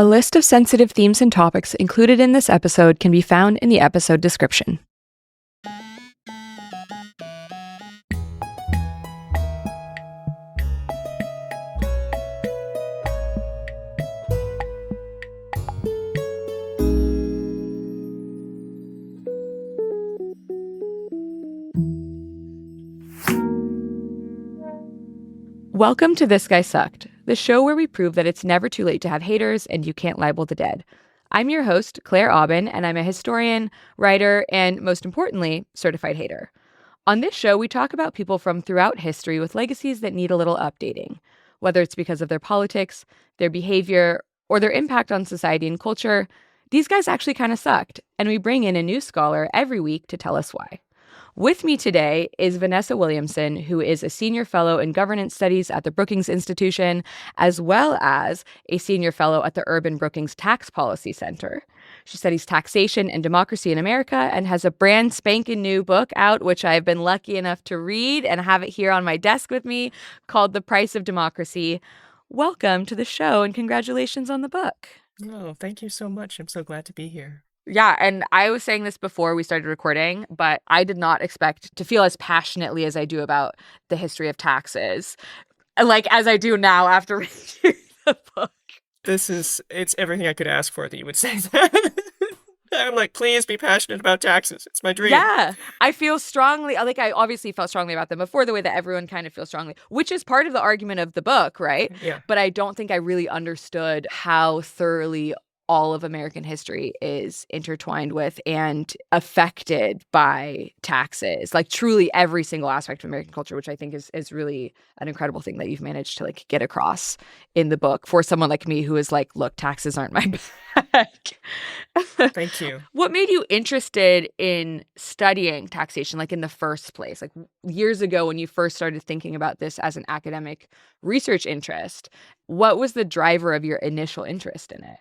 A list of sensitive themes and topics included in this episode can be found in the episode description. Welcome to This Guy Sucked, the show where we prove that it's never too late to have haters and you can't libel the dead. I'm your host, Claire Aubin, and I'm a historian, writer, and most importantly, certified hater. On this show, we talk about people from throughout history with legacies that need a little updating, whether it's because of their politics, their behavior, or their impact on society and culture. These guys actually kind of sucked, and we bring in a new scholar every week to tell us why. With me today is Vanessa Williamson, who is a senior fellow in governance studies at the Brookings Institution, as well as a senior fellow at the Urban Brookings Tax Policy Center. She studies taxation and democracy in America and has a brand spanking new book out, which I've been lucky enough to read and have it here on my desk with me, called The Price of Democracy. Welcome to the show and congratulations on the book. Oh, thank you so much. I'm so glad to be here. Yeah, and I was saying this before we started recording, but I did not expect to feel as passionately as I do about the history of taxes, like as I do now after reading the book. It's everything I could ask for that you would say that. I'm like, please be passionate about taxes. It's my dream. Yeah, I feel strongly, like I obviously felt strongly about them before the way that everyone kind of feels strongly, which is part of the argument of the book, right? Yeah. But I don't think I really understood how thoroughly all of American history is intertwined with and affected by taxes, like truly every single aspect of American culture, which I think is really an incredible thing that you've managed to like get across in the book for someone like me who is like, look, taxes aren't my bag. Thank you. What made you interested in studying taxation, like in the first place? Like years ago when you first started thinking about this as an academic research interest, what was the driver of your initial interest in it?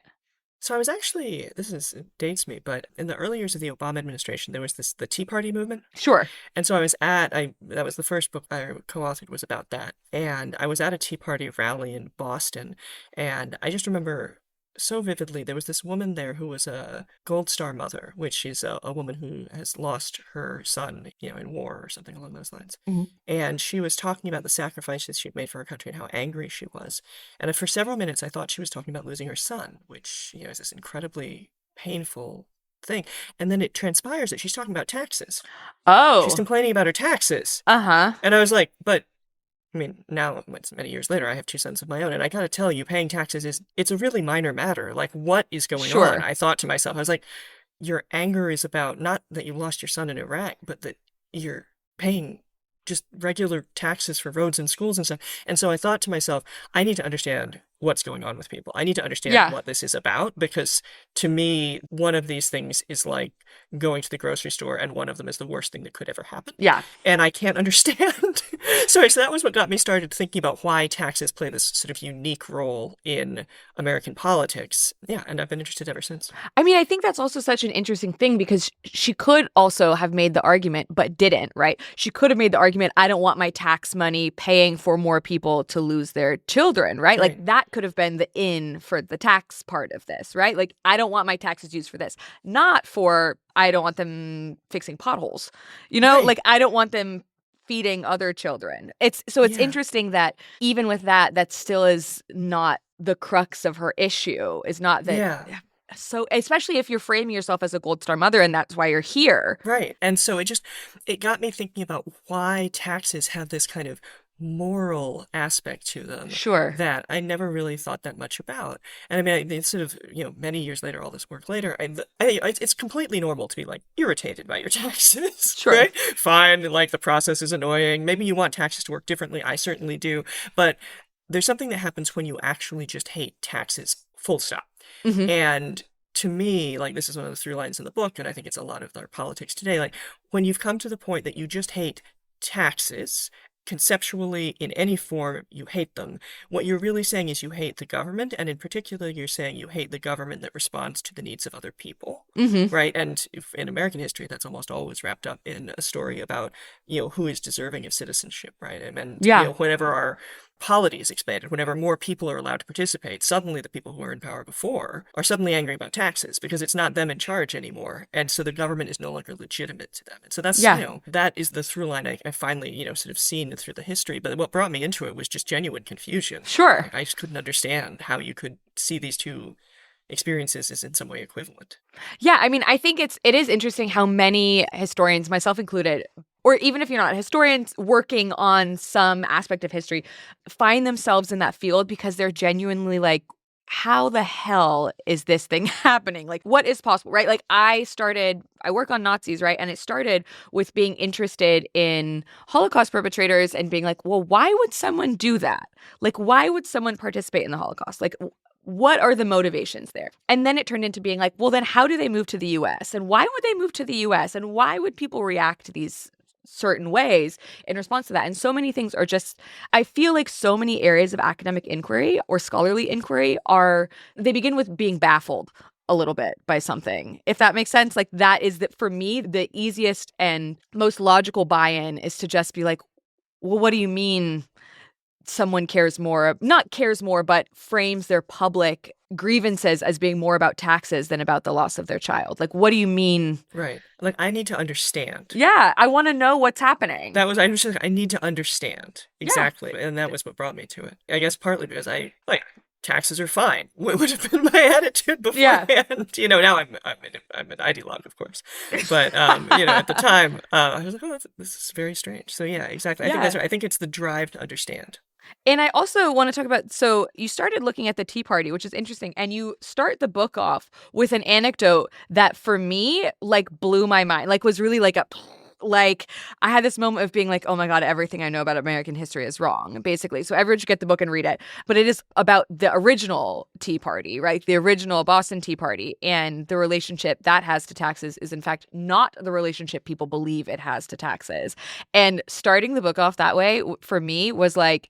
So I was actually, it dates me, but in the early years of the Obama administration, there was the Tea Party movement. Sure. And so that was the first book I co-authored was about that. And I was at a Tea Party rally in Boston. And I just remember so vividly, there was this woman there who was a Gold Star mother, which is a woman who has lost her son, in war or something along those lines. Mm-hmm. And she was talking about the sacrifices she'd made for her country and how angry she was. And for several minutes, I thought she was talking about losing her son, which, is this incredibly painful thing. And then it transpires that she's talking about taxes. Oh. She's complaining about her taxes. Uh-huh. And I was like, but now, it's many years later, I have two sons of my own, and I gotta tell you, paying taxes it's a really minor matter. Like, what is going on? I thought to myself, I was like, your anger is about not that you lost your son in Iraq, but that you're paying just regular taxes for roads and schools and stuff. And so I thought to myself, I need to understand what's going on with people. I need to understand what this is about, because to me, one of these things is like going to the grocery store, and one of them is the worst thing that could ever happen. Yeah. And I can't understand. So that was what got me started thinking about why taxes play this sort of unique role in American politics. Yeah, and I've been interested ever since. I mean, I think that's also such an interesting thing, because she could also have made the argument, but didn't, right? She could have made the argument, I don't want my tax money paying for more people to lose their children, right? Like that could have been the in for the tax part of this, right? Like, I don't want my taxes used for this, not for, I don't want them fixing potholes, like I don't want them feeding other children. It's interesting that even with that still is not the crux of her issue, is not that. Yeah. So especially if you're framing yourself as a Gold Star mother and that's why you're here. Right. And so it got me thinking about why taxes have this kind of moral aspect to them. Sure. That I never really thought that much about. And I mean, it's sort of, many years later, all this work later, it's completely normal to be like irritated by your taxes. Sure. Right? Fine. Like the process is annoying. Maybe you want taxes to work differently. I certainly do. But there's something that happens when you actually just hate taxes, full stop. Mm-hmm. And to me, like, this is one of the through lines in the book, and I think it's a lot of our politics today. Like, when you've come to the point that you just hate taxes, conceptually, in any form, you hate them, what you're really saying is you hate the government, and in particular, you're saying you hate the government that responds to the needs of other people. right? And in American history, that's almost always wrapped up in a story about, who is deserving of citizenship, right? And Yeah. whenever our polity is expanded, whenever more people are allowed to participate, suddenly the people who were in power before are suddenly angry about taxes because it's not them in charge anymore. And so the government is no longer legitimate to them. And so that's, that is the through line I finally, sort of seen through the history. But what brought me into it was just genuine confusion. Sure. Like, I just couldn't understand how you could see these two experiences as in some way equivalent. Yeah, I mean, I think it is interesting how many historians, myself included, or even if you're not historians working on some aspect of history, find themselves in that field because they're genuinely like, how the hell is this thing happening? Like, what is possible, right? Like, I work on Nazis, right? And it started with being interested in Holocaust perpetrators and being like, well, why would someone do that? Like, why would someone participate in the Holocaust? Like, what are the motivations there? And then it turned into being like, well, then how do they move to the US? And why would they move to the US? And why would people react to these certain ways in response to that? And so many things are just, I feel like so many areas of academic inquiry or scholarly inquiry they begin with being baffled a little bit by something, if that makes sense. Like, that is for me, the easiest and most logical buy-in is to just be like, well, what do you mean someone not cares more, but frames their public grievances as being more about taxes than about the loss of their child? Like, what do you mean? Right. Like, I need to understand. Yeah, I want to know what's happening. I need to understand. Exactly. Yeah. And that was what brought me to it. I guess partly because taxes are fine. What would have been my attitude beforehand? Yeah. Now I'm an ideologue, of course. But, at the time, I was like, this is very strange. So, yeah, exactly. I think that's right. I think it's the drive to understand. And I also want to talk about, so you started looking at the Tea Party, which is interesting, and you start the book off with an anecdote that for me, like, blew my mind, like, was really like I had this moment of being like, oh my God, everything I know about American history is wrong, basically. So everyone should get the book and read it. But it is about the original Tea Party, right? The original Boston Tea Party, and the relationship that has to taxes is in fact not the relationship people believe it has to taxes. And starting the book off that way for me was like,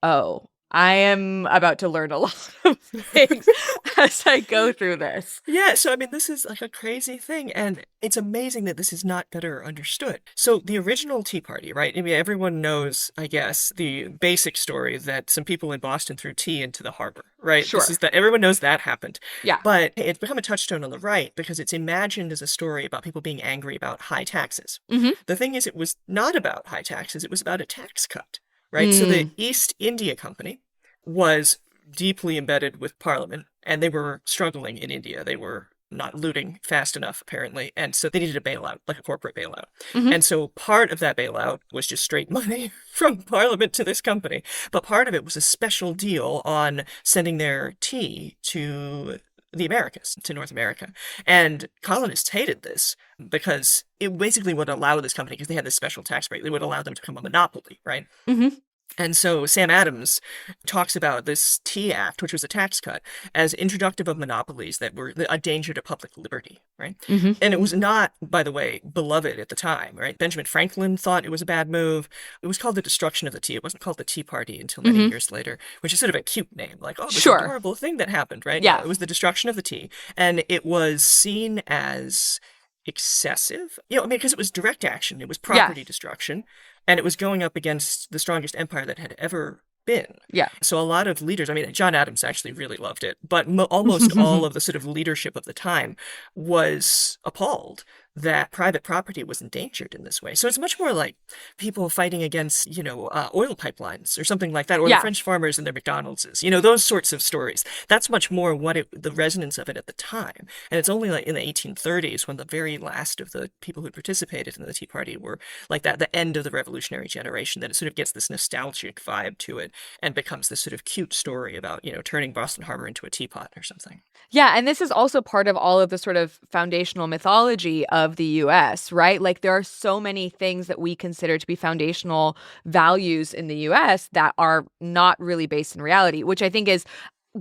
oh, I am about to learn a lot of things as I go through this. Yeah, so I mean, this is like a crazy thing, and it's amazing that this is not better understood. So the original Tea Party, right? I mean, everyone knows, I guess, the basic story that some people in Boston threw tea into the harbor, right? Sure. Everyone knows that happened. Yeah. But it's become a touchstone on the right because it's imagined as a story about people being angry about high taxes. Mm-hmm. The thing is, it was not about high taxes, it was about a tax cut. Right, so the East India Company was deeply embedded with Parliament, and they were struggling in India. They were not looting fast enough, apparently, and so they needed a bailout, like a corporate bailout. Mm-hmm. And so part of that bailout was just straight money from Parliament to this company, but part of it was a special deal on sending their tea to the Americas, to North America. And colonists hated this because it basically would allow this company, because they had this special tax break, they would allow them to become a monopoly, right? Mm-hmm. And so Sam Adams talks about this Tea Act, which was a tax cut, as introductive of monopolies that were a danger to public liberty, right? Mm-hmm. And it was not, by the way, beloved at the time, right? Benjamin Franklin thought it was a bad move. It was called the destruction of the tea. It wasn't called the Tea Party until many years later, which is sort of a cute name, like, oh, this horrible thing that happened, right? Yeah. No, it was the destruction of the tea. And it was seen as excessive, because it was direct action. It was property destruction. And it was going up against the strongest empire that had ever been. Yeah. So a lot of leaders, I mean, John Adams actually really loved it, but almost all of the sort of leadership of the time was appalled that private property was endangered in this way. So it's much more like people fighting against, oil pipelines or something like that, or the French farmers and their McDonald's, those sorts of stories. That's much more the resonance of it at the time. And it's only like in the 1830s when the very last of the people who participated in the Tea Party were like that, the end of the revolutionary generation, that it sort of gets this nostalgic vibe to it and becomes this sort of cute story about, turning Boston Harbor into a teapot or something. Yeah, and this is also part of all of the sort of foundational mythology of the U.S., right? Like, there are so many things that we consider to be foundational values in the U.S. that are not really based in reality, which I think is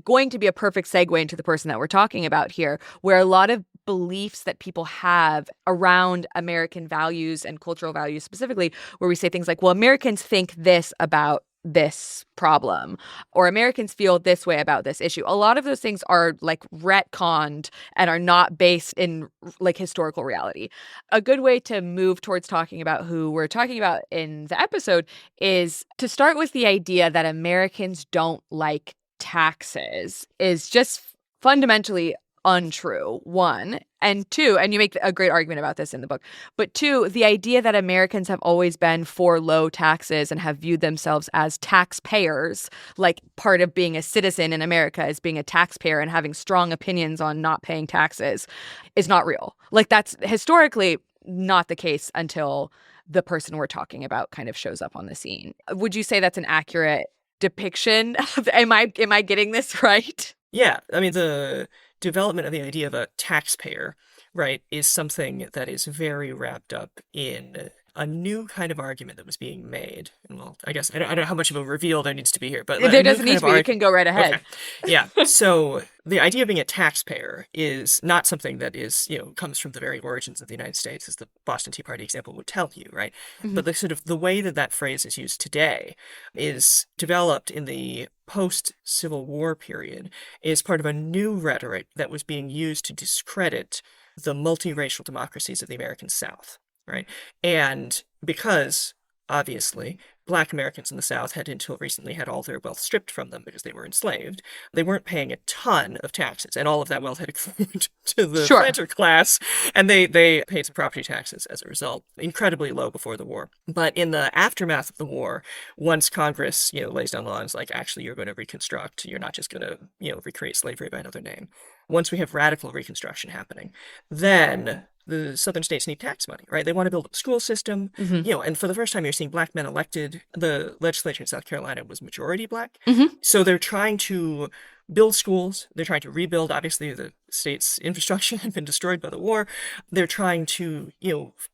going to be a perfect segue into the person that we're talking about here, where a lot of beliefs that people have around American values and cultural values specifically, where we say things like, well, Americans think this about this problem, or Americans feel this way about this issue. A lot of those things are like retconned and are not based in like historical reality. A good way to move towards talking about who we're talking about in the episode is to start with the idea that Americans don't like taxes is just fundamentally untrue, one. And two, and you make a great argument about this in the book, but two, the idea that Americans have always been for low taxes and have viewed themselves as taxpayers, like part of being a citizen in America is being a taxpayer and having strong opinions on not paying taxes, is not real. Like that's historically not the case until the person we're talking about kind of shows up on the scene. Would you say that's an accurate depiction? Am I getting this right? Yeah, I mean, the development of the idea of a taxpayer, right, is something that is very wrapped up in a new kind of argument that was being made. And well, I guess I don't know how much of a reveal there needs to be here, but there doesn't need to be. You can go right ahead. Okay. Yeah. So the idea of being a taxpayer is not something that is, comes from the very origins of the United States, as the Boston Tea Party example would tell you, right? Mm-hmm. But the way that phrase is used today is developed in the post-Civil War period, is part of a new rhetoric that was being used to discredit the multiracial democracies of the American South. Right. And because, obviously, Black Americans in the South had until recently had all their wealth stripped from them because they were enslaved, they weren't paying a ton of taxes, and all of that wealth had accrued to the planter class, and they paid some property taxes as a result, incredibly low before the war. But in the aftermath of the war, once Congress, lays down the laws like, actually, you're going to reconstruct, you're not just going to, recreate slavery by another name. Once we have radical Reconstruction happening, then the southern states need tax money, right? They want to build a school system, and for the first time you're seeing Black men elected. The legislature in South Carolina was majority Black. Mm-hmm. So they're trying to build schools. They're trying to rebuild. Obviously, the state's infrastructure had been destroyed by the war. They're trying to,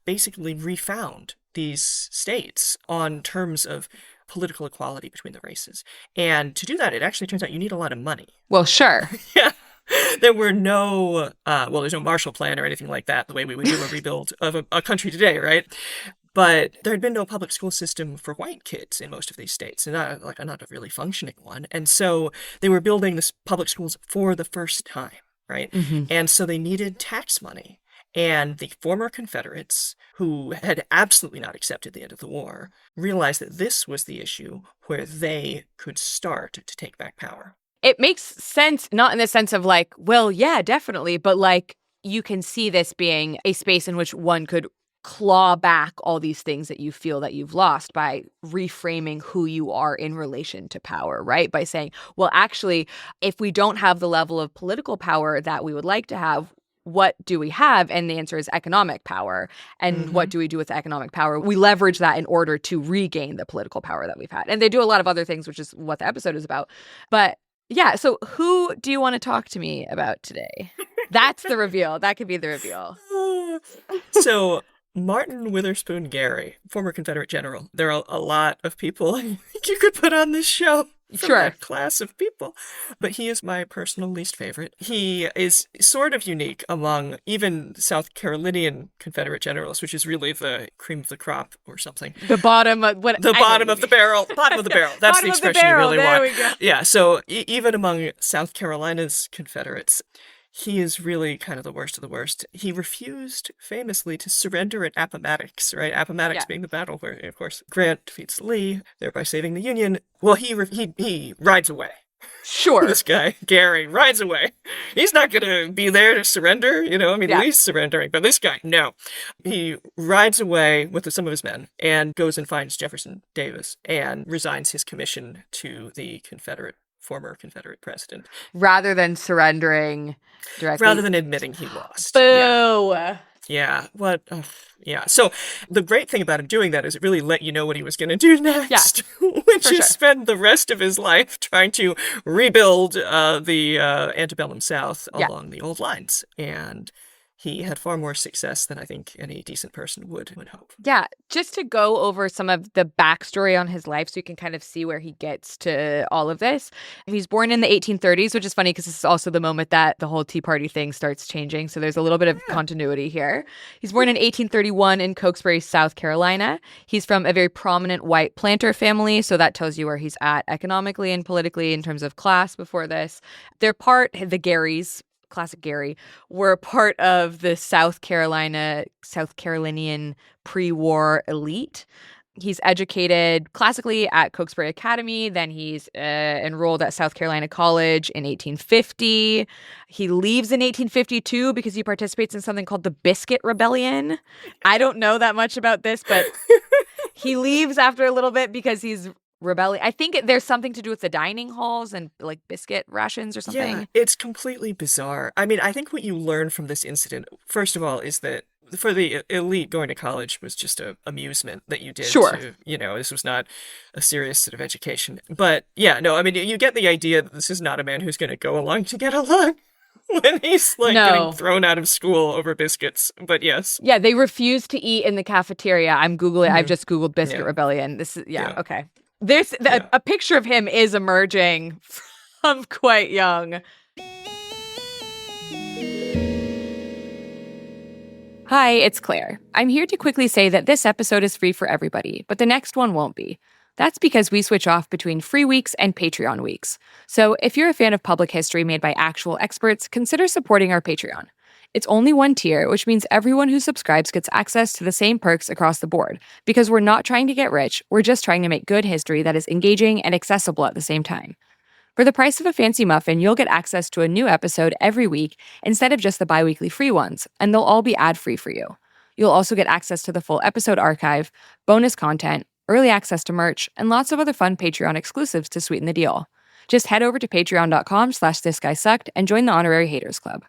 basically refound these states on terms of political equality between the races. And to do that, it actually turns out you need a lot of money. Well, sure. Yeah. There were no, there's no Marshall Plan or anything like that, the way we would do a rebuild of a country today, right? But there had been no public school system for white kids in most of these states, and not a really functioning one. And so they were building this public schools for the first time, right? Mm-hmm. And so they needed tax money. And the former Confederates, who had absolutely not accepted the end of the war, realized that this was the issue where they could start to take back power. It makes sense, not in the sense of like, well, yeah, definitely, but like you can see this being a space in which one could claw back all these things that you feel that you've lost by reframing who you are in relation to power, right? By saying, well, actually, if we don't have the level of political power that we would like to have, what do we have? And the answer is economic power. And what do we do with economic power? We leverage that in order to regain the political power that we've had. And they do a lot of other things, which is what the episode is about. But yeah, so who do you want to talk to me about today? That's the reveal. That could be the reveal. So Martin Witherspoon Gary, former Confederate general. There are a lot of people you could put on this show. From that class of people. But he is my personal least favorite. He is sort of unique among even South Carolinian Confederate generals, which is really the cream of the crop or something. The bottom of what? The bottom of the barrel. Bottom of the barrel. That's the expression you really want. We go. Yeah. So even among South Carolina's Confederates, he is really kind of the worst of the worst. He refused famously to surrender at Appomattox, right? Appomattox being the battle where, of course, Grant defeats Lee, thereby saving the Union. Well, he rides away. Sure. This guy, Gary, rides away. He's not going to be there to surrender, Lee's surrendering, but this guy, no. He rides away with some of his men and goes and finds Jefferson Davis and resigns his commission to the former Confederate president. Rather than surrendering directly. Rather than admitting he lost. Boo! Yeah. What? Yeah. So the great thing about him doing that is it really let you know what he was going to do next, which is spend the rest of his life trying to rebuild the antebellum South along the old lines. And he had far more success than I think any decent person would hope. Yeah, just to go over some of the backstory on his life so you can kind of see where he gets to all of this. He's born in the 1830s, which is funny because this is also the moment that the whole Tea Party thing starts changing. So there's a little bit of continuity here. He's born in 1831 in Cokesbury, South Carolina. He's from a very prominent white planter family, so that tells you where he's at economically and politically in terms of class before this. They're the Garys, classic Gary, were part of the South Carolinian pre-war elite. He's educated classically at Cokesbury Academy. Then he's enrolled at South Carolina College in 1850. He leaves in 1852 because he participates in something called the Biscuit Rebellion. I don't know that much about this, but he leaves after a little bit because he's rebelling. I think there's something to do with the dining halls and like biscuit rations or something. Yeah, it's completely bizarre. I mean, I think what you learn from this incident, first of all, is that for the elite, going to college was just a amusement that you did. Sure. This was not a serious sort of education. But yeah, no, I mean, you get the idea that this is not a man who's going to go along to get along. When he's getting thrown out of school over biscuits, but yes. Yeah, they refuse to eat in the cafeteria. I'm Googling. I've just Googled Biscuit Rebellion. This is, okay. A picture of him is emerging from quite young. Hi, it's Claire. I'm here to quickly say that this episode is free for everybody, but the next one won't be. That's because we switch off between free weeks and Patreon weeks. So if you're a fan of public history made by actual experts, consider supporting our Patreon. It's only one tier, which means everyone who subscribes gets access to the same perks across the board. Because we're not trying to get rich, we're just trying to make good history that is engaging and accessible at the same time. For the price of a fancy muffin, you'll get access to a new episode every week instead of just the bi-weekly free ones, and they'll all be ad-free for you. You'll also get access to the full episode archive, bonus content, early access to merch, and lots of other fun Patreon exclusives to sweeten the deal. Just head over to patreon.com/thisguysucked and join the Honorary Haters Club.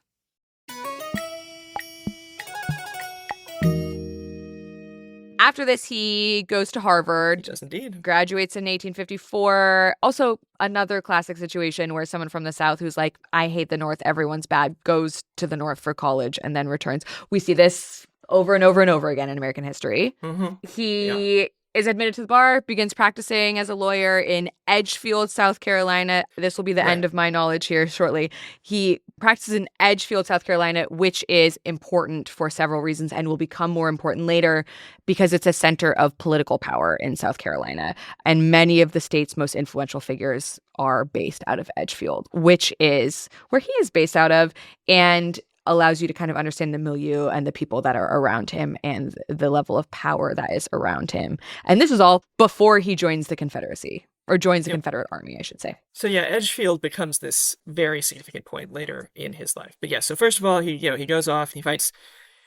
After this, he goes to Harvard. He does indeed. Graduates in 1854. Also, another classic situation where someone from the South who's like, I hate the North, everyone's bad, goes to the North for college and then returns. We see this over and over and over again in American history. Mm-hmm. He is admitted to the bar, begins practicing as a lawyer in Edgefield, South Carolina. This will be the end of my knowledge here shortly. He practices in Edgefield, South Carolina, which is important for several reasons and will become more important later because it's a center of political power in South Carolina. And many of the state's most influential figures are based out of Edgefield, which is where he is based out of, and allows you to kind of understand the milieu and the people that are around him and the level of power that is around him. And this is all before he joins the Confederacy, or joins the Confederate Army, I should say. So yeah, Edgefield becomes this very significant point later in his life. But yeah, so first of all, he goes off and he fights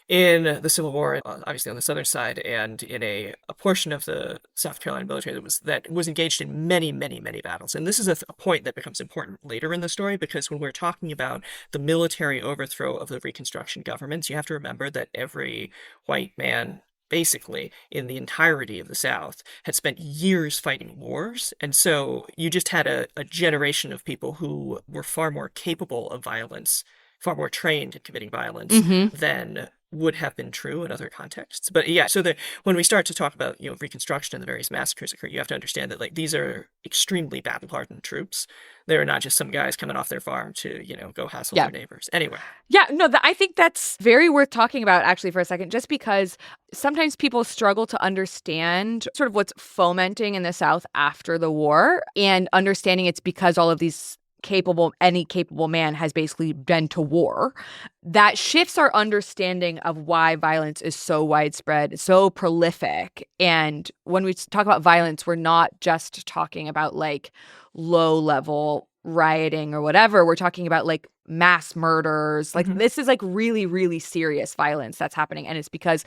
in the Civil War, obviously on the southern side, and in a portion of the South Carolina military that was engaged in many, many, many battles. And this is a point that becomes important later in the story, because when we're talking about the military overthrow of the Reconstruction governments, you have to remember that every white man, basically, in the entirety of the South, had spent years fighting wars. And so you just had a generation of people who were far more capable of violence, far more trained in committing violence than would have been true in other contexts. But yeah, so when we start to talk about, Reconstruction and the various massacres occur, you have to understand that these are extremely battle-hardened troops. They're not just some guys coming off their farm to, go hassle their neighbors. Anyway. Yeah, no, I think that's very worth talking about actually for a second, just because sometimes people struggle to understand sort of what's fomenting in the South after the war, and understanding it's because all of these any capable man has basically been to war. That shifts our understanding of why violence is so widespread, so prolific. And when we talk about violence, we're not just talking about low-level rioting or whatever. We're talking about mass murders. This is really, really serious violence that's happening. And it's because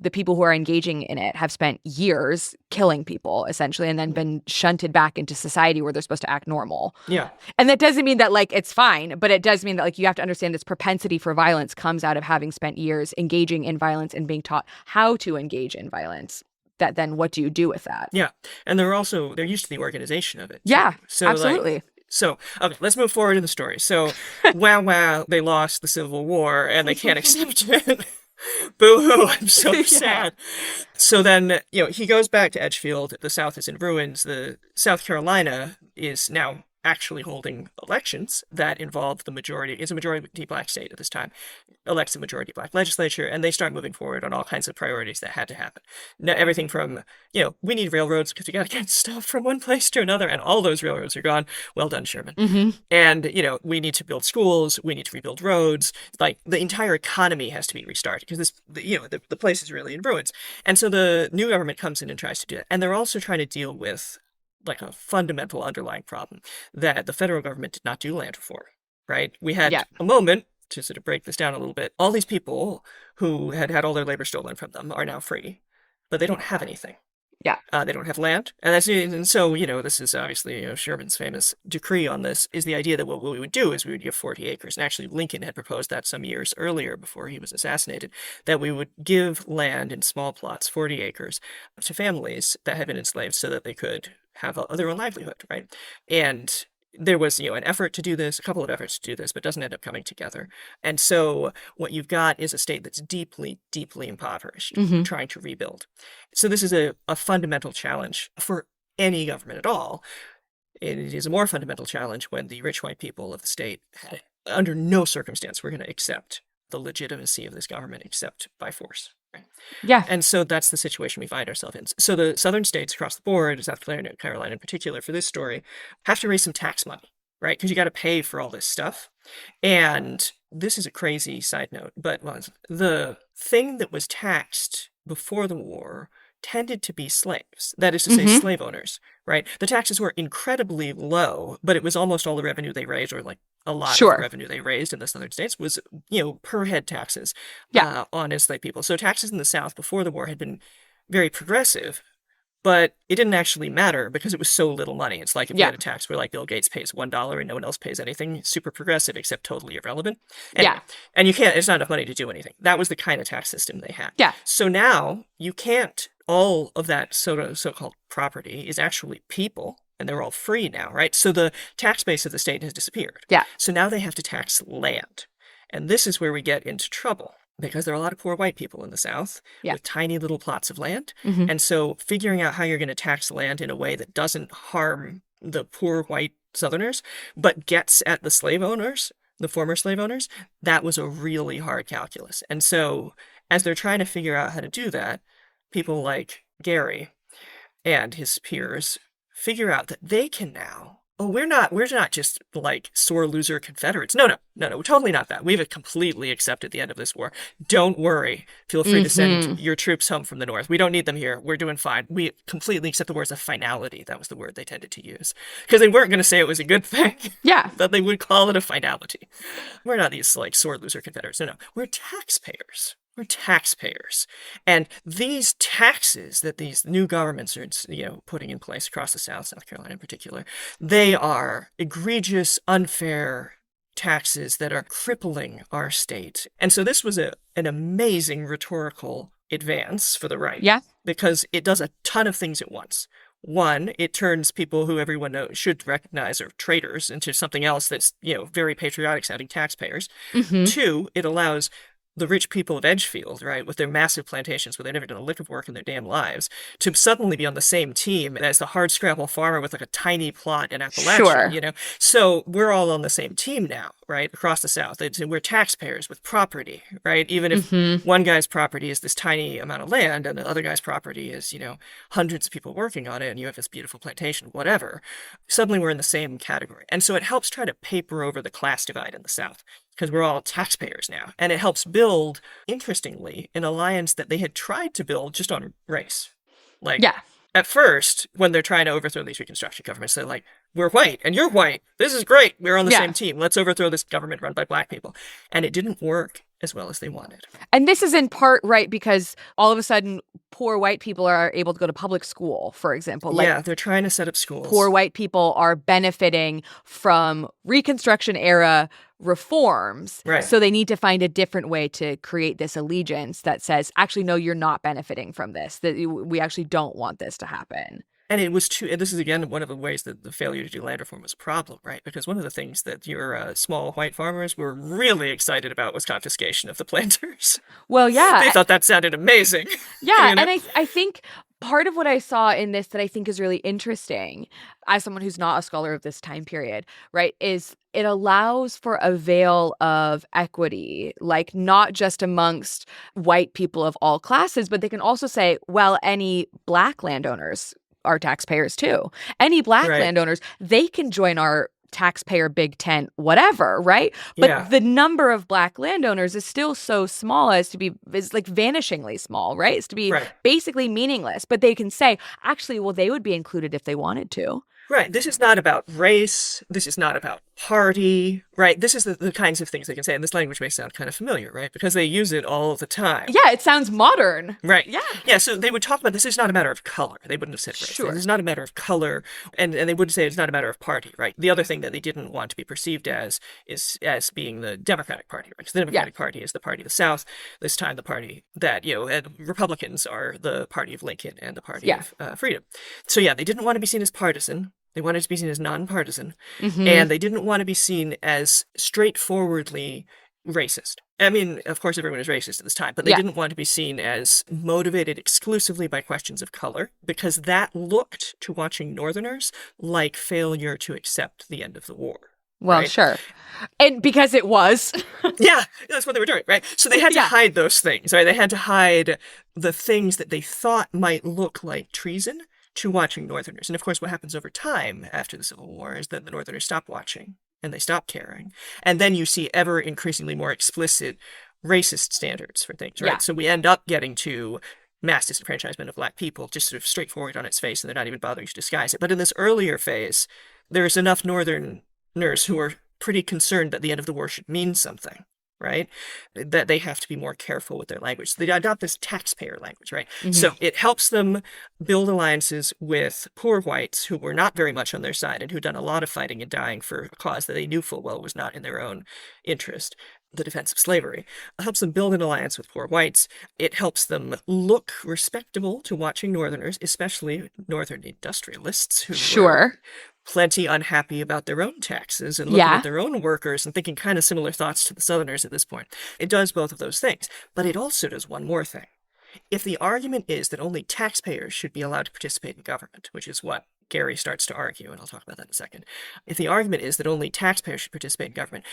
the people who are engaging in it have spent years killing people, essentially, and then been shunted back into society where they're supposed to act normal. Yeah. And that doesn't mean that it's fine, but it does mean that you have to understand this propensity for violence comes out of having spent years engaging in violence and being taught how to engage in violence. Then what do you do with that? Yeah. And they're used to the organization of it, too. Yeah, so absolutely. So, okay, let's move forward in the story. So, wow, they lost the Civil War and they can't accept it. Boo-hoo, I'm so sad. So then, he goes back to Edgefield. The South is in ruins. The South Carolina is now actually holding elections that involve the majority. It's a majority black state at this time. Elects a majority black legislature, and they start moving forward on all kinds of priorities that had to happen. Now, everything from, we need railroads because we got to get stuff from one place to another, and all those railroads are gone. Well done, Sherman. Mm-hmm. And, we need to build schools. We need to rebuild roads. Like, the entire economy has to be restarted because the place is really in ruins. And so the new government comes in and tries to do that. And they're also trying to deal with like a fundamental underlying problem that the federal government did not do land reform, right? We had a moment to sort of break this down a little bit. All these people who had all their labor stolen from them are now free, but they don't have anything. Yeah. They don't have land. And so, this is obviously, Sherman's famous decree on this is the idea that what we would do is we would give 40 acres. And actually, Lincoln had proposed that some years earlier before he was assassinated, that we would give land in small plots, 40 acres, to families that had been enslaved so that they could have their own livelihood, right? And there was, an effort to do this, a couple of efforts to do this, but doesn't end up coming together. And so what you've got is a state that's deeply, deeply impoverished, trying to rebuild. So this is a fundamental challenge for any government at all. It is a more fundamental challenge when the rich white people of the state had, under no circumstance, we're going to accept the legitimacy of this government except by force. Right? Yeah. And so that's the situation we find ourselves in. So the southern states across the board, South Carolina in particular for this story, have to raise some tax money, right? Because you got to pay for all this stuff. And this is a crazy side note, but the thing that was taxed before the war tended to be slaves. That is to say, slave owners, right? The taxes were incredibly low, but it was almost all the revenue they raised, or like a lot of the revenue they raised in the southern states was, per head taxes on enslaved people. So taxes in the South before the war had been very progressive, but it didn't actually matter because it was so little money. It's like if you had a tax where like Bill Gates pays $1 and no one else pays anything, super progressive except totally irrelevant. Anyway, and it's not enough money to do anything. That was the kind of tax system they had. Yeah. So now you can't, all of that so-called property is actually people. And they're all free now, right? So the tax base of the state has disappeared. Yeah. So now they have to tax land. And this is where we get into trouble because there are a lot of poor white people in the South with tiny little plots of land. And so figuring out how you're going to tax land in a way that doesn't harm the poor white Southerners, but gets at the slave owners, the former slave owners, that was a really hard calculus. And so as they're trying to figure out how to do that, people like Gary and his peers figure out that they can now, we're not just like sore loser Confederates. No, we're totally not that. We've completely accepted the end of this war. Don't worry. Feel free to send your troops home from the North. We don't need them here. We're doing fine. We completely accept the war as a finality. That was the word they tended to use. Because they weren't going to say it was a good thing. Yeah. But they would call it a finality. We're not these like sore loser Confederates. No. We're taxpayers. We're taxpayers. And these taxes that these new governments are, putting in place across the South Carolina in particular, they are egregious, unfair taxes that are crippling our state. And so this was an amazing rhetorical advance for the right. Yeah. Because it does a ton of things at once. One, it turns people who everyone knows should recognize are traitors into something else that's, very patriotic sounding taxpayers. Two, it allows the rich people of Edgefield, right, with their massive plantations where they've never done a lick of work in their damn lives, to suddenly be on the same team as the hardscrabble farmer with like a tiny plot in Appalachia, So we're all on the same team now, right, across the South. We're taxpayers with property, right? Even if one guy's property is this tiny amount of land and the other guy's property is, hundreds of people working on it and you have this beautiful plantation, whatever, suddenly we're in the same category. And so it helps try to paper over the class divide in the South, because we're all taxpayers now. And it helps build, interestingly, an alliance that they had tried to build just on race. At first, when they're trying to overthrow these Reconstruction governments, they're like, we're white and you're white. This is great. We're on the same team. Let's overthrow this government run by black people. And it didn't work as well as they wanted. And this is in part, right, because all of a sudden poor white people are able to go to public school, for example. They're trying to set up schools. Poor white people are benefiting from Reconstruction era reforms. Right. So they need to find a different way to create this allegiance that says, actually, no, you're not benefiting from this. That we actually don't want this to happen. And it was too, and this is again one of the ways that the failure to do land reform was a problem, right? Because one of the things that your small white farmers were really excited about was confiscation of the planters. Well, yeah. They thought that sounded amazing. Yeah, you know? And I think part of what I saw in this that I think is really interesting, as someone who's not a scholar of this time period, right, is it allows for a veil of equity, like not just amongst white people of all classes, but they can also say, well, any black landowners are taxpayers too. Any black landowners, they can join our taxpayer big tent, whatever, right? But the number of black landowners is still so small is like vanishingly small, right? It's to be basically meaningless. But they can say, actually, well, they would be included if they wanted to. Right. This is not about race. This is not about party, right? This is the kinds of things they can say. And this language may sound kind of familiar, right? Because they use it all the time. Yeah, it sounds modern. Right. Yeah. Yeah, so they would talk about this is not a matter of color. They wouldn't have said race. Sure. This is not a matter of color. And they wouldn't say it's not a matter of party, right? The other thing that they didn't want to be perceived as is as being the Democratic Party, right? Because the Democratic Party is the party of the South. This time the party that, and Republicans are the party of Lincoln and the party of freedom. So yeah, they didn't want to be seen as partisan. They wanted to be seen as nonpartisan, and they didn't want to be seen as straightforwardly racist. I mean, of course, everyone is racist at this time, but they didn't want to be seen as motivated exclusively by questions of color, because that looked to watching Northerners like failure to accept the end of the war. Well, sure. And because it was. Yeah, that's what they were doing, right? So they had to hide those things, right? They had to hide the things that they thought might look like treason to watching Northerners. And of course, what happens over time after the Civil War is that the Northerners stop watching and they stop caring. And then you see ever increasingly more explicit racist standards for things, right? Yeah. So we end up getting to mass disenfranchisement of black people, just sort of straightforward on its face, and they're not even bothering to disguise it. But in this earlier phase, there's enough Northerners who are pretty concerned that the end of the war should mean something, right? That they have to be more careful with their language. So they adopt this taxpayer language, right? So it helps them build alliances with poor whites who were not very much on their side and who'd done a lot of fighting and dying for a cause that they knew full well was not in their own interest, the defense of slavery. It helps them build an alliance with poor whites. It helps them look respectable to watching Northerners, especially Northern industrialists who were plenty unhappy about their own taxes and looking at their own workers and thinking kind of similar thoughts to the Southerners at this point. It does both of those things, but it also does one more thing. If the argument is that only taxpayers should be allowed to participate in government, which is what Gary starts to argue, and I'll talk about that in a second. If the argument is that only taxpayers should participate in government,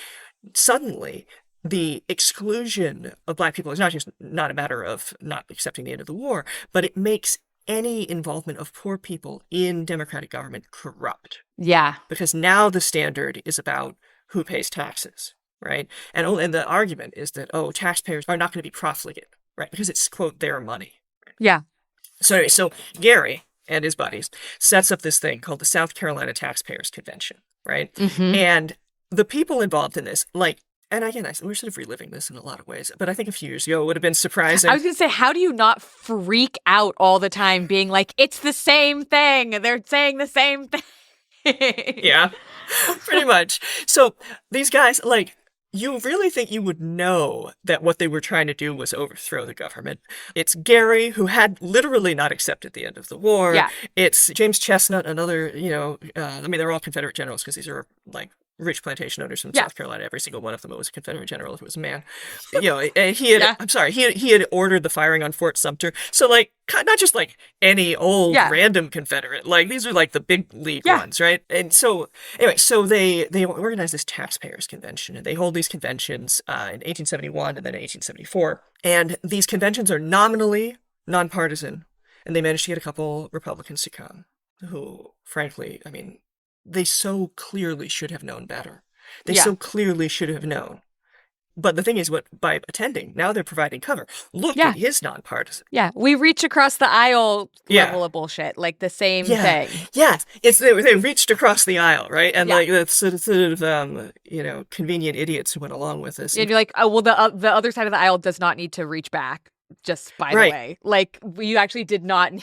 suddenly the exclusion of black people is not just not a matter of not accepting the end of the war, but it makes any involvement of poor people in democratic government corrupt. Yeah. Because now the standard is about who pays taxes, right? And the argument is that, taxpayers are not going to be profligate, right? Because it's, quote, their money. Right? Yeah. So anyway, so Gary and his buddies sets up this thing called the South Carolina Taxpayers Convention, right? And the people involved in this, and again, we're sort of reliving this in a lot of ways, but I think a few years ago it would have been surprising. I was going to say, how do you not freak out all the time being like, it's the same thing. They're saying the same thing. Yeah, pretty much. So these guys, you really think you would know that what they were trying to do was overthrow the government. It's Gary, who had literally not accepted the end of the war. Yeah. It's James Chestnut, another, they're all Confederate generals because these are rich plantation owners from South Carolina. Every single one of them was a Confederate general if it was a man. He had ordered the firing on Fort Sumter. So not just any old random Confederate. These are the big league ones, right? And so anyway, so they organize this taxpayers convention, and they hold these conventions in 1871 and then in 1874. And these conventions are nominally nonpartisan, and they managed to get a couple Republicans to come who, frankly, they so clearly should have known better. They so clearly should have known. But the thing is, by attending, now they're providing cover. Look, it is nonpartisan. Yeah, we reach across the aisle level of bullshit, the same thing. Yeah, they reached across the aisle, right? And the sort of convenient idiots who went along with this. And you're like, oh, well, the other side of the aisle does not need to reach back, just by the way. You actually did not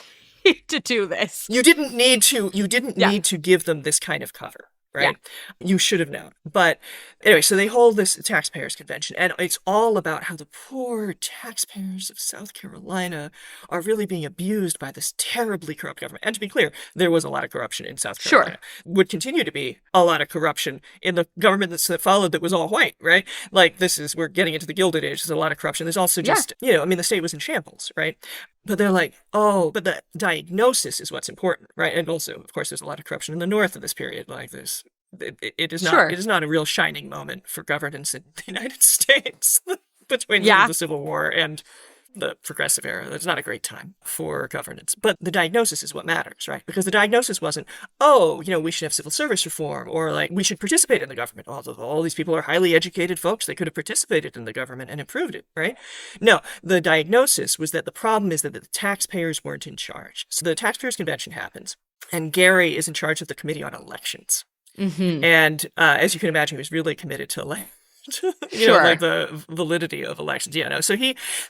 need to do this. You didn't need to give them this kind of cover. right? You should have known. But anyway, so they hold this taxpayers convention, and it's all about how the poor taxpayers of South Carolina are really being abused by this terribly corrupt government. And to be clear, there was a lot of corruption in South Carolina. Sure. Would continue to be a lot of corruption in the government that followed that was all white, right? Like we're getting into the Gilded Age. There's a lot of corruption. There's also just, the state was in shambles, right? But they're like, oh, but the diagnosis is what's important, right? And also, of course, there's a lot of corruption in the North of this period. Like it is not a real shining moment for governance in the United States between the Civil War and the Progressive Era. It's not a great time for governance. But the diagnosis is what matters, right? Because the diagnosis wasn't, we should have civil service reform, or like, we should participate in the government. All these people are highly educated folks. They could have participated in the government and improved it, right? No, the diagnosis was that the problem is that the taxpayers weren't in charge. So the Taxpayers Convention happens, and Gary is in charge of the Committee on Elections. Mm-hmm. And as you can imagine, he was really committed to like the validity of elections.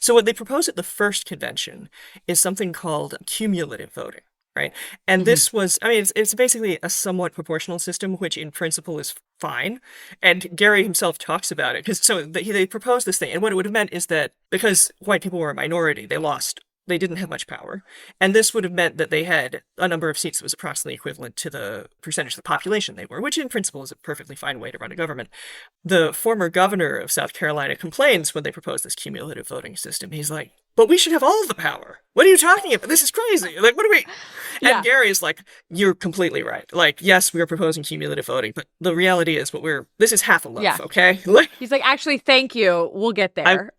So what they proposed at the first convention is something called cumulative voting, right? And this was, it's basically a somewhat proportional system, which in principle is fine. And Gary himself talks about it, because they proposed this thing, and what it would have meant is that because white people were a minority, they didn't have much power. And this would have meant that they had a number of seats that was approximately equivalent to the percentage of the population they were, which in principle is a perfectly fine way to run a government. The former governor of South Carolina complains when they propose this cumulative voting system. He's like, but we should have all of the power. What are you talking about? This is crazy. Like, what are we? And Gary is like, you're completely right. Like, yes, we are proposing cumulative voting, but the reality is this is half a loaf, okay? Like, he's like, actually, thank you. We'll get there.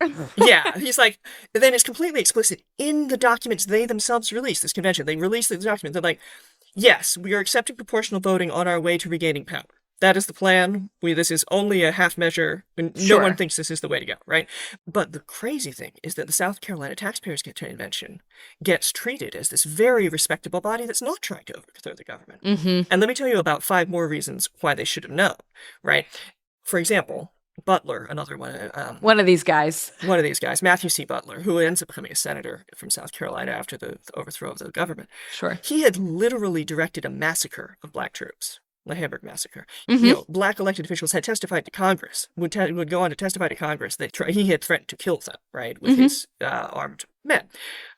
He's like, then it's completely explicit in the documents they themselves released, this convention. They released the document. They're like, yes, we are accepting proportional voting on our way to regaining power. That is the plan. This is only a half measure. No one thinks this is the way to go, right? But the crazy thing is that the South Carolina Taxpayers Convention gets treated as this very respectable body that's not trying to overthrow the government. Mm-hmm. And let me tell you about 5 more reasons why they should have known, right? For example, Butler, another one. One of these guys, Matthew C. Butler, who ends up becoming a senator from South Carolina after the overthrow of the government. Sure. He had literally directed a massacre of black troops. The Hamburg massacre. Mm-hmm. Black elected officials had testified to Congress, would go on to testify to Congress that he had threatened to kill them, right, with his armed men.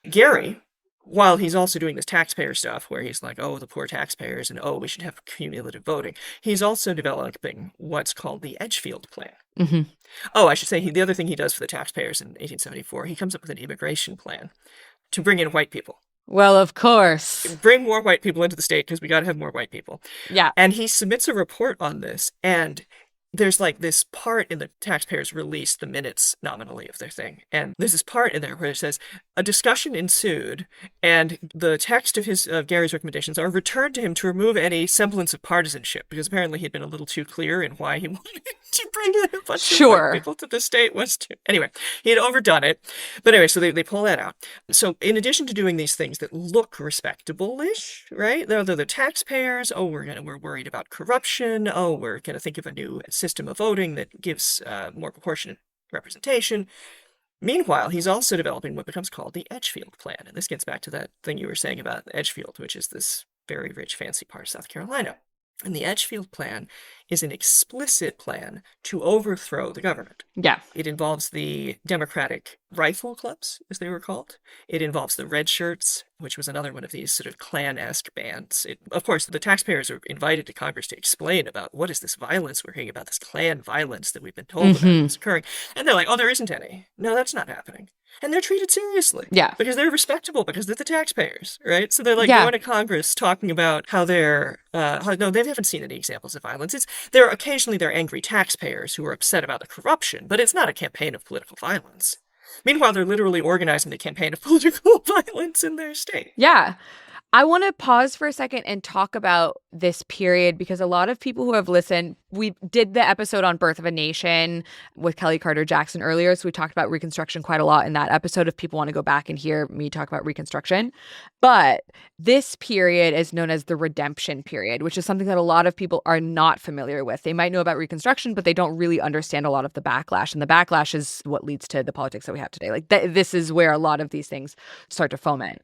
Gary, while he's also doing this taxpayer stuff where he's like, the poor taxpayers, and we should have cumulative voting, he's also developing what's called the Edgefield Plan. Mm-hmm. I should say, the other thing he does for the taxpayers in 1874, he comes up with an immigration plan to bring in white people. Well, of course. Bring more white people into the state because we got to have more white people. Yeah. And he submits a report on this, and there's like this part in the taxpayers release the minutes nominally of their thing. And there's this part in there where it says, a discussion ensued, and the text of Gary's recommendations are returned to him to remove any semblance of partisanship, because apparently he'd been a little too clear in why he wanted to bring in a bunch of white people to the state. Anyway, he had overdone it. But anyway, so they pull that out. So in addition to doing these things that look respectable-ish, right? They're the taxpayers. We're worried about corruption. We're going to think of a new system of voting that gives more proportionate representation. Meanwhile, he's also developing what becomes called the Edgefield Plan. And this gets back to that thing you were saying about Edgefield, which is this very rich, fancy part of South Carolina. And the Edgefield Plan is an explicit plan to overthrow the government. Yeah. It involves the Democratic Rifle Clubs, as they were called. It involves the Red Shirts, which was another one of these sort of Klan-esque bands. Of course, the taxpayers are invited to Congress to explain about what is this violence we're hearing about, this Klan violence that we've been told about is occurring. And they're like, there isn't any. No, that's not happening. And they're treated seriously. Yeah. Because they're respectable, because they're the taxpayers, right? So they're like going to Congress talking about how they haven't seen any examples of violence. Occasionally they're angry taxpayers who are upset about the corruption, but it's not a campaign of political violence. Meanwhile, they're literally organizing the campaign of political violence in their state. Yeah. I want to pause for a second and talk about this period, because a lot of people who have listened, we did the episode on Birth of a Nation with Kelly Carter Jackson earlier. So we talked about Reconstruction quite a lot in that episode if people want to go back and hear me talk about Reconstruction. But this period is known as the Redemption period, which is something that a lot of people are not familiar with. They might know about Reconstruction, but they don't really understand a lot of the backlash. And the backlash is what leads to the politics that we have today. Like this is where a lot of these things start to foment.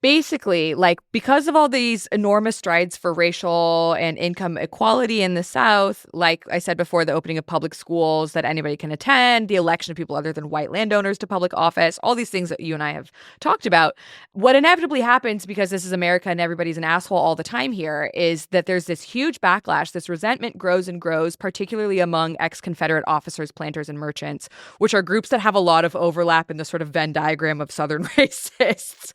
basically, like, because of all these enormous strides for racial and income equality in the South, like I said before, the opening of public schools that anybody can attend, the election of people other than white landowners to public office, all these things that you and I have talked about, what inevitably happens, because this is America and everybody's an asshole all the time here, is that there's this huge backlash. This resentment grows and grows, particularly among ex-Confederate officers, planters, and merchants, which are groups that have a lot of overlap in the sort of Venn diagram of Southern racists.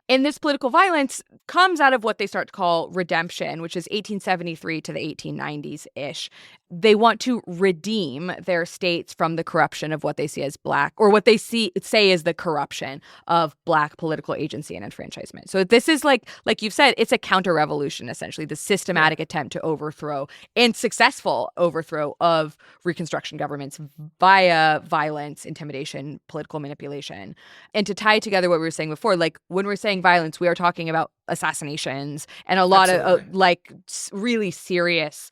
And this political violence comes out of what they start to call redemption, which is 1873 to the 1890s-ish. They want to redeem their states from the corruption of what they see as Black, or what they say is the corruption of Black political agency and enfranchisement. So this is like you've said, it's a counter-revolution, essentially, the systematic attempt to overthrow and successful overthrow of Reconstruction governments via violence, intimidation, political manipulation. And to tie together what we were saying before, like when we're saying violence, we are talking about assassinations and a lot of really serious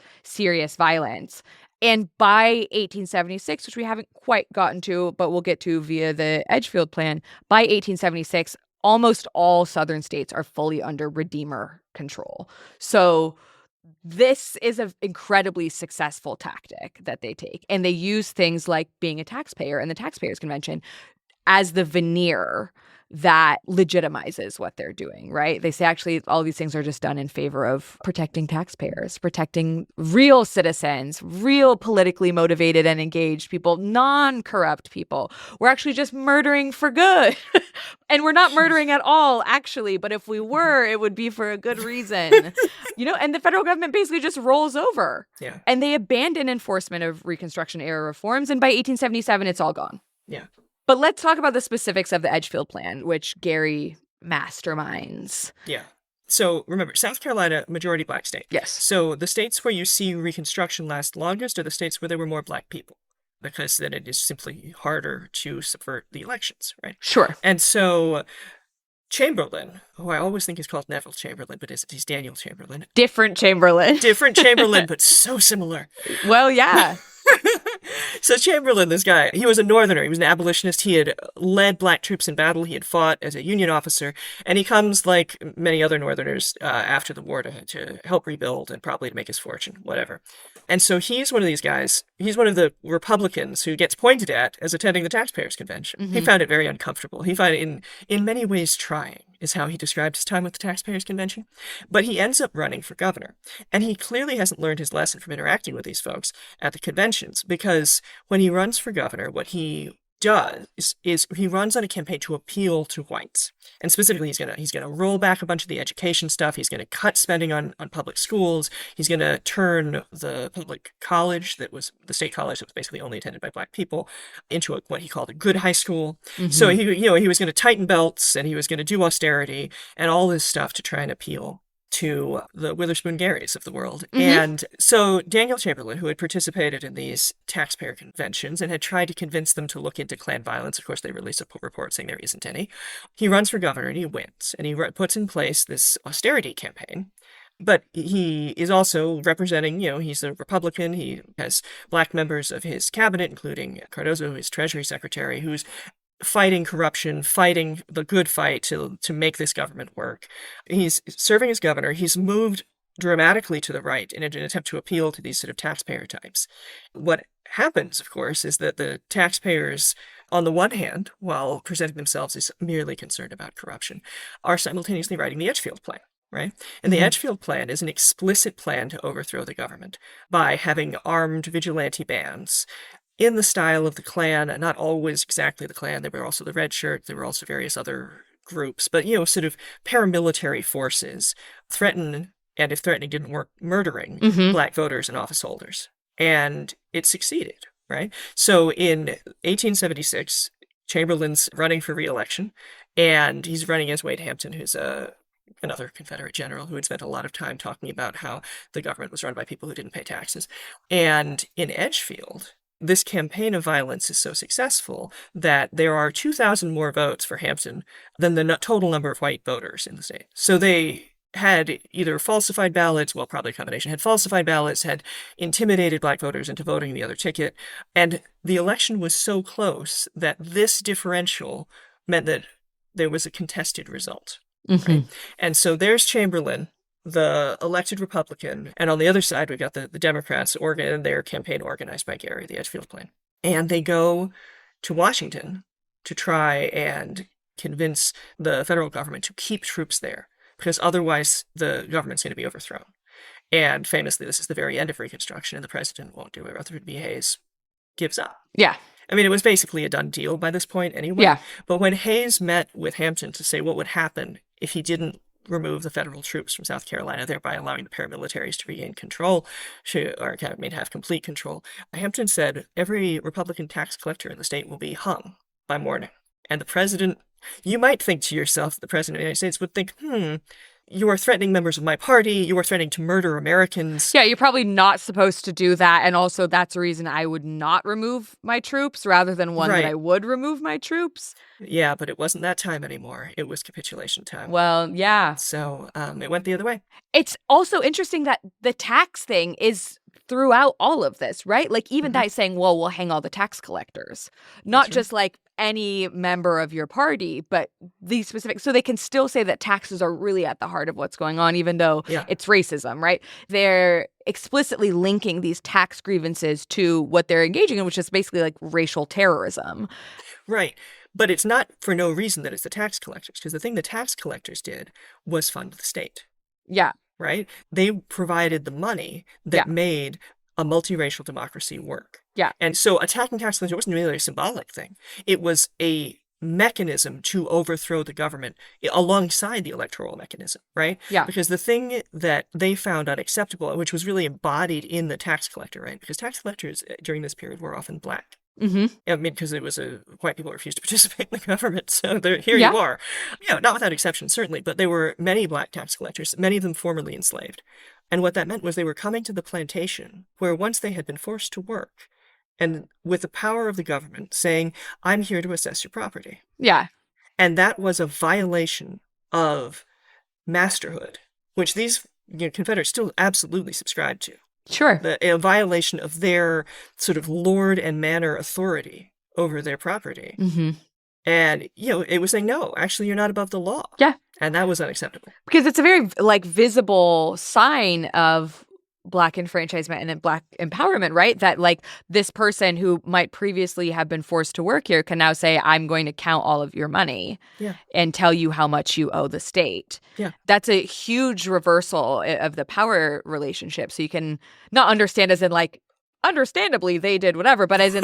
violence. And by 1876, which we haven't quite gotten to, but we'll get to via the Edgefield Plan, by 1876, almost all Southern states are fully under Redeemer control. So this is an incredibly successful tactic that they take. And they use things like being a taxpayer and the Taxpayers Convention as the veneer that legitimizes what they're doing, right? They say actually all these things are just done in favor of protecting taxpayers, protecting real citizens, real politically motivated and engaged people, non-corrupt people. We're actually just murdering for good. And we're not murdering at all, actually. But if we were, it would be for a good reason. And the federal government basically just rolls over. Yeah. And they abandon enforcement of Reconstruction era reforms. And by 1877, it's all gone. Yeah. But let's talk about the specifics of the Edgefield Plan, which Gary masterminds. Yeah. So remember, South Carolina, majority Black state. Yes. So the states where you see Reconstruction last longest are the states where there were more Black people, because then it is simply harder to subvert the elections, right? Sure. And so Chamberlain, who I always think is called Neville Chamberlain, but he's Daniel Chamberlain. Different Chamberlain, but so similar. Well, yeah. So Chamberlain, this guy, he was a Northerner. He was an abolitionist. He had led Black troops in battle. He had fought as a Union officer. And he comes, like many other Northerners, after the war to help rebuild and probably to make his fortune, whatever. And so he's one of these guys. He's one of the Republicans who gets pointed at as attending the Taxpayers Convention. Mm-hmm. He found it very uncomfortable. He found it in many ways trying, is how he described his time with the Taxpayers Convention. But he ends up running for governor. And he clearly hasn't learned his lesson from interacting with these folks at the conventions, because when he runs for governor, what he does is he runs on a campaign to appeal to whites. And specifically, he's gonna roll back a bunch of the education stuff. He's gonna cut spending on public schools. He's gonna turn the public college the state college that was basically only attended by Black people into what he called a good high school. Mm-hmm. So he was gonna tighten belts, and he was gonna do austerity and all this stuff to try and appeal to the Witherspoon Garys of the world. Mm-hmm. And so Daniel Chamberlain, who had participated in these taxpayer conventions and had tried to convince them to look into Klan violence — of course, they released a report saying there isn't any — he runs for governor and he wins. And he puts in place this austerity campaign. But he is also representing, he's a Republican. He has Black members of his cabinet, including Cardozo, his Treasury Secretary, who's fighting corruption, fighting the good fight to make this government work. He's serving as governor. He's moved dramatically to the right in an attempt to appeal to these sort of taxpayer types. What happens, of course, is that the taxpayers, on the one hand, while presenting themselves as merely concerned about corruption, are simultaneously writing the Edgefield Plan. Right? And the Edgefield Plan is an explicit plan to overthrow the government by having armed vigilante bands in the style of the Klan, not always exactly the Klan. There were also the Red Shirt. There were also various other groups, but, sort of paramilitary forces threaten, and if threatening didn't work, murdering Black voters and office holders. And it succeeded, right? So in 1876, Chamberlain's running for re-election, and he's running as Wade Hampton, who's another Confederate general who had spent a lot of time talking about how the government was run by people who didn't pay taxes. And in Edgefield, this campaign of violence is so successful that there are 2,000 more votes for Hampton than the total number of white voters in the state. So they had either falsified ballots, well, probably a combination, had falsified ballots, had intimidated Black voters into voting the other ticket. And the election was so close that this differential meant that there was a contested result. right? And so there's Chamberlain, the elected Republican, and on the other side, we've got the Democrats, and their campaign organized by Gary, the Edgefield Plan. And they go to Washington to try and convince the federal government to keep troops there, because otherwise the government's going to be overthrown. And famously, this is the very end of Reconstruction, and the president won't do it. Rutherford B. Hayes gives up. Yeah. I mean, it was basically a done deal by this point anyway. Yeah. But when Hayes met with Hampton to say what would happen if he didn't remove the federal troops from South Carolina, thereby allowing the paramilitaries to regain control, or have complete control, Hampton said every Republican tax collector in the state will be hung by morning. And the president, you might think to yourself, the president of the United States would think, you are threatening members of my party. You are threatening to murder Americans. Yeah, you're probably not supposed to do that. And also, that's a reason I would not remove my troops rather than one that I would remove my troops. Yeah, but it wasn't that time anymore. It was capitulation time. Well, yeah. So it went the other way. It's also interesting that the tax thing is throughout all of this, right? Like, even that saying, well, we'll hang all the tax collectors. Not just like any member of your party, but these specific. So they can still say that taxes are really at the heart of what's going on, even though it's racism, right? They're explicitly linking these tax grievances to what they're engaging in, which is basically like racial terrorism. Right. But it's not for no reason that it's the tax collectors, because the thing the tax collectors did was fund the state. Yeah. Right? They provided the money that made a multiracial democracy work. Yeah. And so attacking tax collectors wasn't really a symbolic thing. It was a mechanism to overthrow the government alongside the electoral mechanism, right? Yeah. Because the thing that they found unacceptable, which was really embodied in the tax collector, right? Because tax collectors during this period were often black. I mean, because it was white people refused to participate in the government, so here you are. Not without exception, certainly, but there were many black tax collectors, many of them formerly enslaved. And what that meant was they were coming to the plantation where once they had been forced to work, and with the power of the government saying, I'm here to assess your property. Yeah. And that was a violation of masterhood, which these Confederates still absolutely subscribed to. Sure. A violation of their sort of lord and manor authority over their property. And, it was saying, no, actually, you're not above the law. Yeah. And that was unacceptable. Because it's a very, visible sign of Black enfranchisement and then Black empowerment, right? That, this person who might previously have been forced to work here can now say, I'm going to count all of your money and tell you how much you owe the state. Yeah. That's a huge reversal of the power relationship. So you can not understand as in, understandably they did whatever, but as in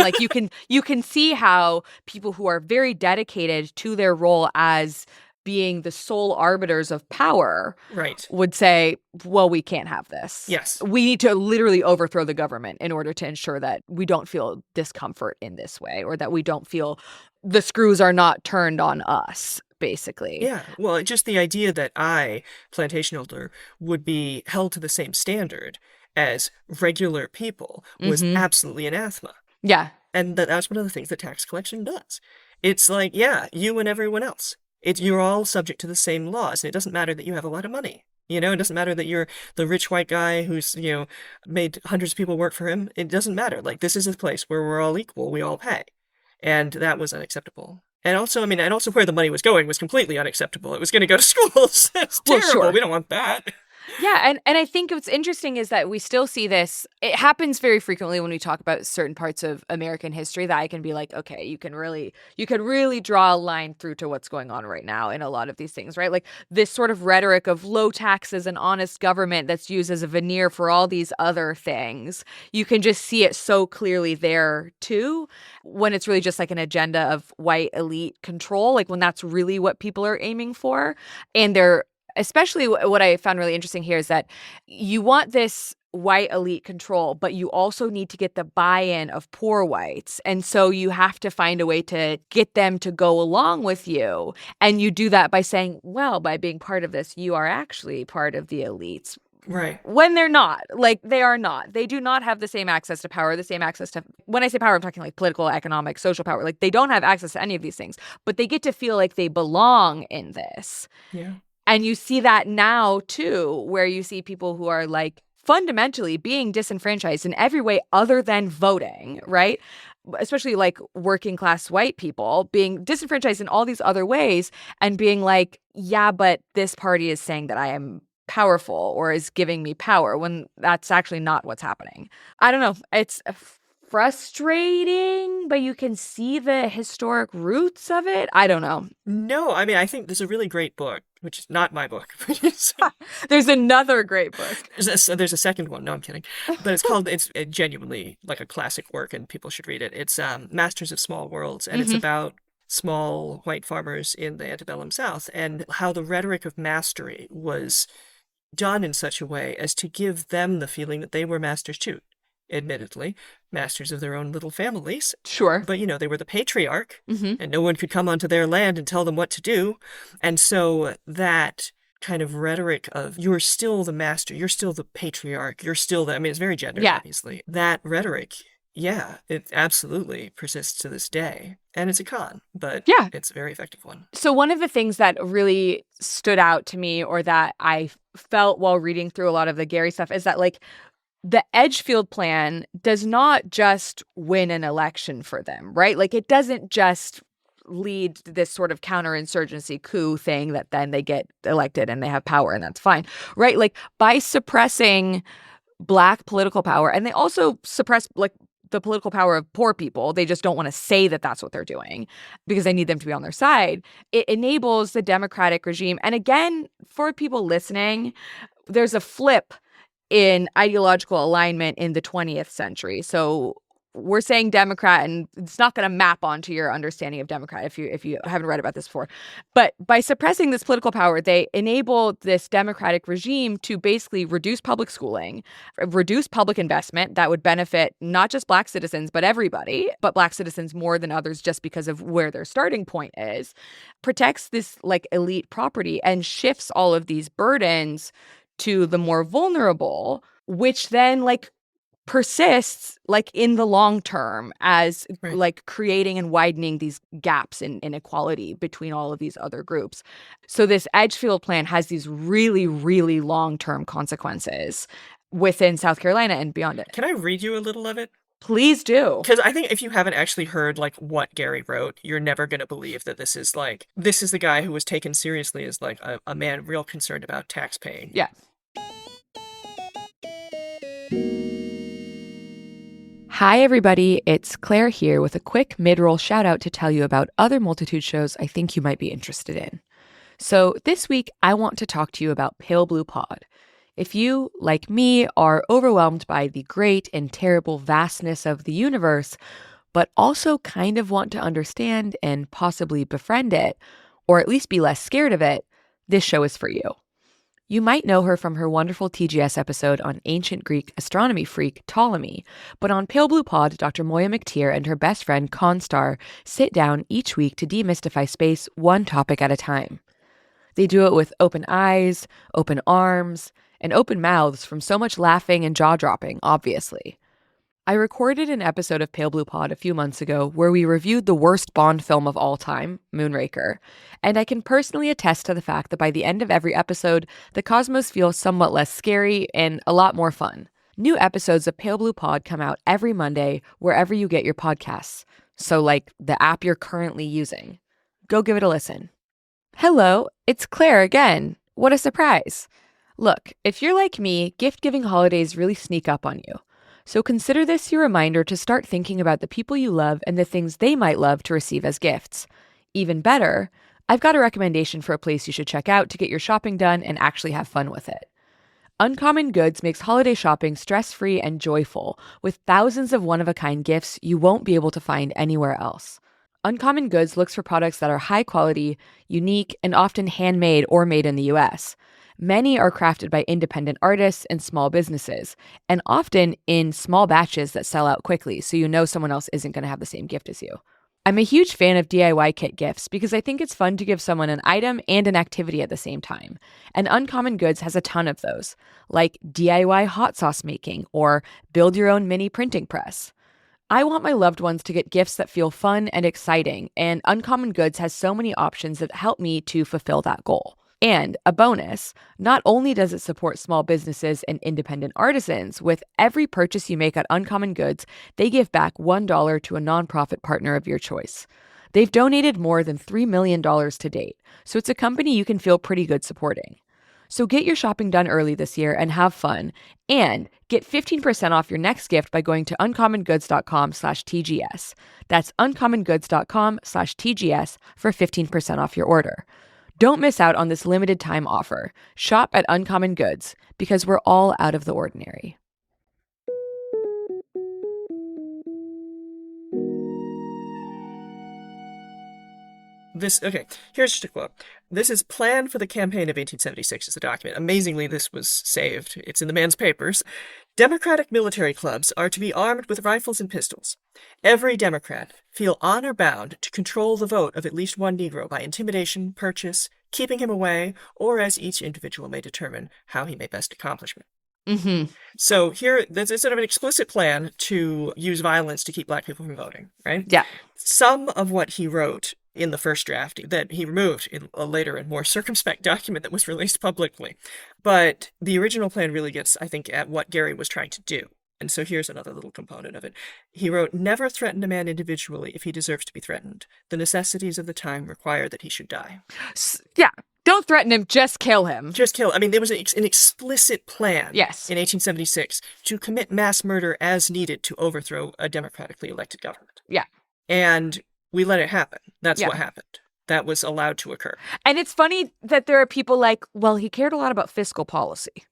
you can see how people who are very dedicated to their role as being the sole arbiters of power would say, well, we can't have this. Yes. We need to literally overthrow the government in order to ensure that we don't feel discomfort in this way, or that we don't feel the screws are not turned on us, basically. Yeah. Well, just the idea that I, plantation owner, would be held to the same standard as regular people was absolutely anathema. Yeah. And that's one of the things that tax collection does. It's like, you and everyone else. You're all subject to the same laws, and it doesn't matter that you have a lot of money. It doesn't matter that you're the rich white guy who's, made hundreds of people work for him. It doesn't matter. This is a place where we're all equal. We all pay. And that was unacceptable. And also, where the money was going was completely unacceptable. It was going to go to schools. That's terrible. Sure. We don't want that. Yeah, and I think what's interesting is that we still see this. It happens very frequently when we talk about certain parts of American history that I can be like, okay, you can really draw a line through to what's going on right now in a lot of these things, right? This sort of rhetoric of low taxes and honest government that's used as a veneer for all these other things. You can just see it so clearly there too, when it's really just an agenda of white elite control, when that's really what people are aiming for. And they're especially what I found really interesting here is that you want this white elite control, but you also need to get the buy-in of poor whites. And so you have to find a way to get them to go along with you. And you do that by saying, well, by being part of this, you are actually part of the elites. Right. When they're not. They are not. They do not have the same access to power, the same access to, when I say power, I'm talking political, economic, social power. They don't have access to any of these things, but they get to feel like they belong in this. Yeah. And you see that now, too, where you see people who are fundamentally being disenfranchised in every way other than voting, right? especially like working class white people, being disenfranchised in all these other ways and being like, yeah, but this party is saying that I am powerful or is giving me power when that's actually not what's happening. I don't know. It's frustrating, but you can see the historic roots of it. I don't know. No, I mean, I think there's a really great book, which is not my book. There's another great book. There's a second one. No, I'm kidding. But it's genuinely like a classic work and people should read it. It's Masters of Small Worlds, and it's about small white farmers in the antebellum South and how the rhetoric of mastery was done in such a way as to give them the feeling that they were masters too. Admittedly, masters of their own little families. Sure. But, they were the patriarch, and no one could come onto their land and tell them what to do. And so that kind of rhetoric of, you're still the master, you're still the patriarch, you're still the, it's very gendered, obviously. That rhetoric, it absolutely persists to this day. And it's a con, but it's a very effective one. So one of the things that really stood out to me, or that I felt while reading through a lot of the Gary stuff, is that like the Edgefield plan does not just win an election for them, right? Like it doesn't just lead to this sort of counterinsurgency coup thing that then they get elected and they have power and that's fine, right? Like by suppressing Black political power, and they also suppress like the political power of poor people. They just don't want to say that that's what they're doing because they need them to be on their side. It enables the Democratic regime. And again, for people listening, there's a flip in ideological alignment in the 20th century. So we're saying Democrat, and it's not going to map onto your understanding of Democrat if you haven't read about this before. But by suppressing this political power, they enable this Democratic regime to basically reduce public schooling, reduce public investment that would benefit not just Black citizens, but everybody, but Black citizens more than others just because of where their starting point is, protects this like elite property and shifts all of these burdens to the more vulnerable, which then like persists like in the long term as like creating and widening these gaps in inequality between all of these other groups. So this Edgefield plan has these really, really long-term consequences within South Carolina and beyond it. Can I read you a little of it? Please do. Because I think if you haven't actually heard like what Gary wrote, you're never going to believe that this is the guy who was taken seriously as like a man real concerned about tax paying. Yeah. Hi, everybody. It's Claire here with a quick mid-roll shout out to tell you about other Multitude shows I think you might be interested in. So this week, I want to talk to you about Pale Blue Pod. If you, like me, are overwhelmed by the great and terrible vastness of the universe, but also kind of want to understand and possibly befriend it, or at least be less scared of it, this show is for you. You might know her from her wonderful TGS episode on ancient Greek astronomy freak Ptolemy, but on Pale Blue Pod, Dr. Moya McTeer and her best friend Constar sit down each week to demystify space one topic at a time. They do it with open eyes, open arms, and open mouths from so much laughing and jaw-dropping, obviously. I recorded an episode of Pale Blue Pod a few months ago where we reviewed the worst Bond film of all time, Moonraker, and I can personally attest to the fact that by the end of every episode, the cosmos feels somewhat less scary and a lot more fun. New episodes of Pale Blue Pod come out every Monday wherever you get your podcasts, so like the app you're currently using. Go give it a listen. Hello, it's Claire again. What a surprise. Look, if you're like me, gift-giving holidays really sneak up on you. So consider this your reminder to start thinking about the people you love and the things they might love to receive as gifts. Even better, I've got a recommendation for a place you should check out to get your shopping done and actually have fun with it. Uncommon Goods makes holiday shopping stress-free and joyful, with thousands of one-of-a-kind gifts you won't be able to find anywhere else. Uncommon Goods looks for products that are high quality, unique, and often handmade or made in the US. Many are crafted by independent artists and small businesses, and often in small batches that sell out quickly, so you know someone else isn't going to have the same gift as you. I'm a huge fan of DIY kit gifts because I think it's fun to give someone an item and an activity at the same time. And Uncommon Goods has a ton of those, like DIY hot sauce making or build your own mini printing press. I want my loved ones to get gifts that feel fun and exciting, and Uncommon Goods has so many options that help me to fulfill that goal. And a bonus, not only does it support small businesses and independent artisans, with every purchase you make at Uncommon Goods, they give back $1 to a nonprofit partner of your choice. They've donated more than $3 million to date, so it's a company you can feel pretty good supporting. So get your shopping done early this year and have fun, and get 15% off your next gift by going to uncommongoods.com/TGS. That's uncommongoods.com/TGS for 15% off your order. Don't miss out on this limited time offer. Shop at Uncommon Goods, because we're all out of the ordinary. Here's just a quote. This is Plan for the Campaign of 1876 is the document. Amazingly, this was saved. It's in the man's papers. Democratic military clubs are to be armed with rifles and pistols. Every Democrat feel honor bound to control the vote of at least one Negro by intimidation, purchase, keeping him away, or as each individual may determine how he may best accomplish it. Mm-hmm. So here, there's sort of an explicit plan to use violence to keep Black people from voting, right? Yeah. Some of what he wrote in the first draft that he removed in a later and more circumspect document that was released publicly. But the original plan really gets, I think, at what Gary was trying to do. And so here's another little component of it. He wrote, "Never threaten a man individually if he deserves to be threatened. The necessities of the time require that he should die." Yeah. Don't threaten him, just kill him. Just kill. I mean, there was an explicit plan Yes. in 1876 to commit mass murder as needed to overthrow a democratically elected government. Yeah. And we let it happen. That's Yeah. what happened. That was allowed to occur. And it's funny that there are people like, well, he cared a lot about fiscal policy.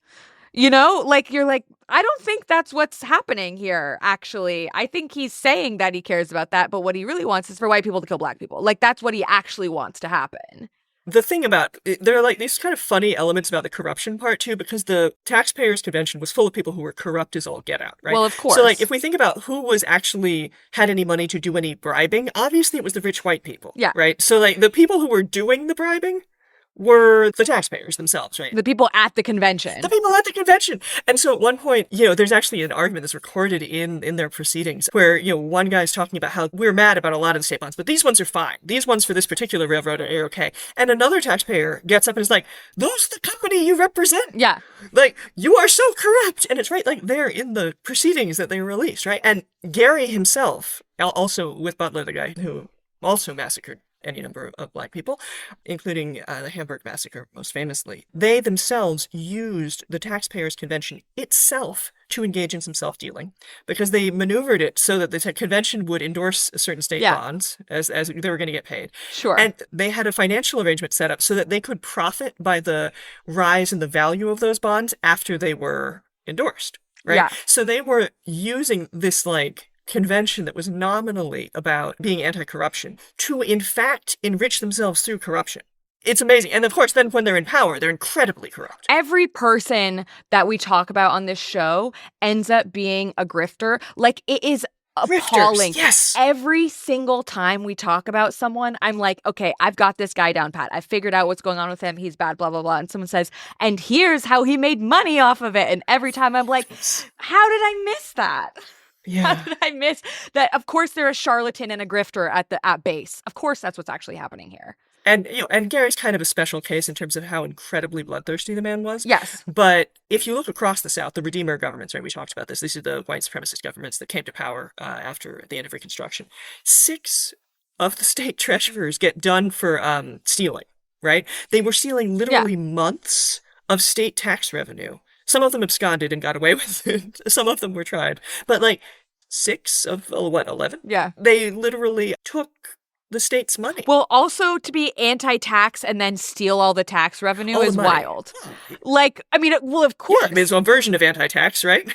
You know, like, you're like, I don't think that's what's happening here, actually. I think he's saying that he cares about that, but what he really wants is for white people to kill Black people. Like, that's what he actually wants to happen. The thing about, there are like these kind of funny elements about the corruption part too, because the Taxpayers Convention was full of people who were corrupt as all get out, right? Well, of course. So like, if we think about who was actually had any money to do any bribing, obviously it was the rich white people. Yeah. Right? So like, the people who were doing the bribing were the taxpayers themselves, right? The people at the convention. The people at the convention. And so at one point, there's actually an argument that's recorded in their proceedings where, one guy's talking about how we're mad about a lot of the state bonds, but these ones are fine. These ones for this particular railroad are okay. And another taxpayer gets up and is like, those are the company you represent. Yeah. Like, you are so corrupt. And it's right, like, there in the proceedings that they released, right? And Gary himself, also with Butler, the guy who also massacred any number of Black people, including the Hamburg Massacre, most famously. They themselves used the Taxpayers Convention itself to engage in some self-dealing, because they maneuvered it so that the convention would endorse certain state bonds as they were going to get paid. Sure. And they had a financial arrangement set up so that they could profit by the rise in the value of those bonds after they were endorsed, right? Yeah. So they were using this, like, convention that was nominally about being anti-corruption to, in fact, enrich themselves through corruption. It's amazing. And of course, then when they're in power, they're incredibly corrupt. Every person that we talk about on this show ends up being a grifter. Like, it is appalling. Grifters, yes. Every single time we talk about someone, I'm like, okay, I've got this guy down pat. I've figured out what's going on with him. He's bad, blah, blah, blah. And someone says, and here's how he made money off of it. And every time I'm like, how did I miss that? Yeah. How did I miss that? Of course, they're a charlatan and a grifter at base. Of course, that's what's actually happening here. And and Gary's kind of a special case in terms of how incredibly bloodthirsty the man was. Yes. But if you look across the South, the Redeemer governments, right, we talked about this. These are the white supremacist governments that came to power after the end of Reconstruction. 6 of the state treasurers get done for stealing, right? They were stealing literally months of state tax revenue. Some of them absconded and got away with it. Some of them were tried. But like 6 of, 11? Yeah. They literally took the state's money. Well, also to be anti-tax and then steal all the tax revenue is wild. Like, I mean, well, of course. Yeah, I mean, it's one version of anti-tax, right?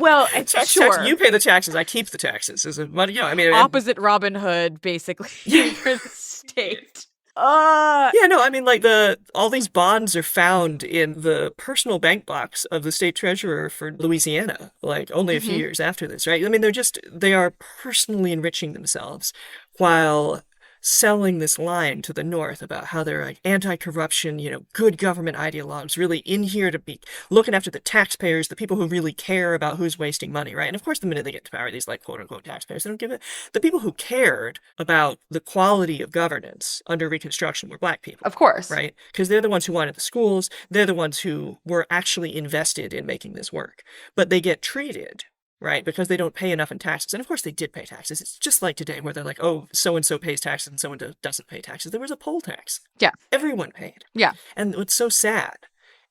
Well, tax, sure. You pay the taxes, I keep the taxes. Is it money? Yeah, I mean, opposite Robin Hood, basically, for the state. Yeah, no, I mean, like, all these bonds are found in the personal bank box of the state treasurer for Louisiana, like, only a few years after this, right? I mean, they are personally enriching themselves while selling this line to the North about how they're like anti-corruption, good government ideologues, really in here to be looking after the taxpayers, the people who really care about who's wasting money, right? And of course, the minute they get to power, these like quote-unquote taxpayers, they don't give it. The people who cared about the quality of governance under Reconstruction were Black people. Of course. Right? Because they're the ones who wanted the schools. They're the ones who were actually invested in making this work. But they get treated, right, because they don't pay enough in taxes. And of course they did pay taxes. It's just like today where they're like, oh, so-and-so pays taxes and so-and-so doesn't pay taxes. There was a poll tax. Yeah. Everyone paid. Yeah. And what's so sad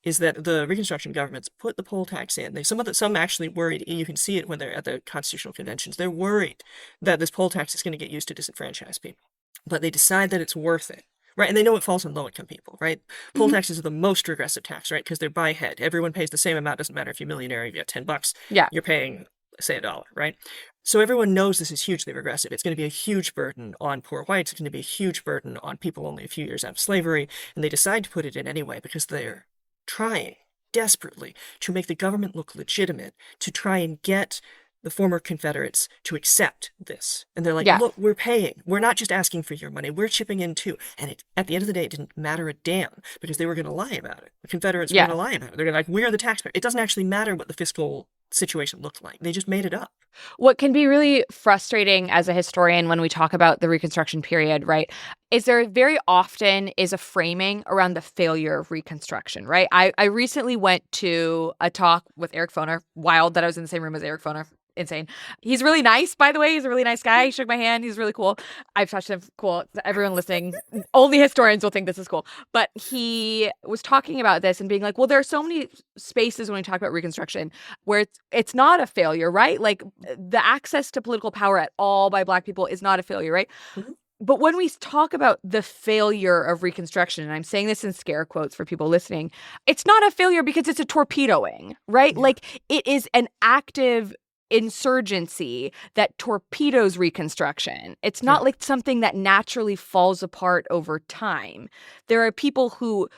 is that the Reconstruction governments put the poll tax in. Some actually worried, and you can see it when they're at the constitutional conventions, they're worried that this poll tax is going to get used to disenfranchise people. But they decide that it's worth it. Right, and they know it falls on low-income people, right? Poll taxes are the most regressive tax, right? Because they're by head. Everyone pays the same amount. Doesn't matter if you're a millionaire, if you got $10. Yeah. You're paying, say, $1, right? So everyone knows this is hugely regressive. It's going to be a huge burden on poor whites. It's going to be a huge burden on people only a few years out of slavery. And they decide to put it in anyway because they're trying desperately to make the government look legitimate, to try and get the former Confederates to accept this. And they're like, look, we're paying. We're not just asking for your money. We're chipping in too. And at the end of the day, it didn't matter a damn because they were going to lie about it. The Confederates were going to lie about it. They're going to we're the taxpayer. It doesn't actually matter what the fiscal situation looked like. They just made it up. What can be really frustrating as a historian when we talk about the Reconstruction period, right, is there very often is a framing around the failure of Reconstruction, right? I recently went to a talk with Eric Foner. Wild that I was in the same room as Eric Foner. Insane. He's really nice, by the way. He's a really nice guy. He shook my hand. He's really cool. I've touched him. Cool. Everyone listening, only historians will think this is cool. But he was talking about this and being like, well, there are so many spaces when we talk about Reconstruction where it's not a failure, right? Like the access to political power at all by Black people is not a failure, right? Mm-hmm. But when we talk about the failure of Reconstruction, and I'm saying this in scare quotes for people listening, it's not a failure because it's a torpedoing, right? Yeah. Like it is an active insurgency that torpedoes Reconstruction. It's not like something that naturally falls apart over time. There are people who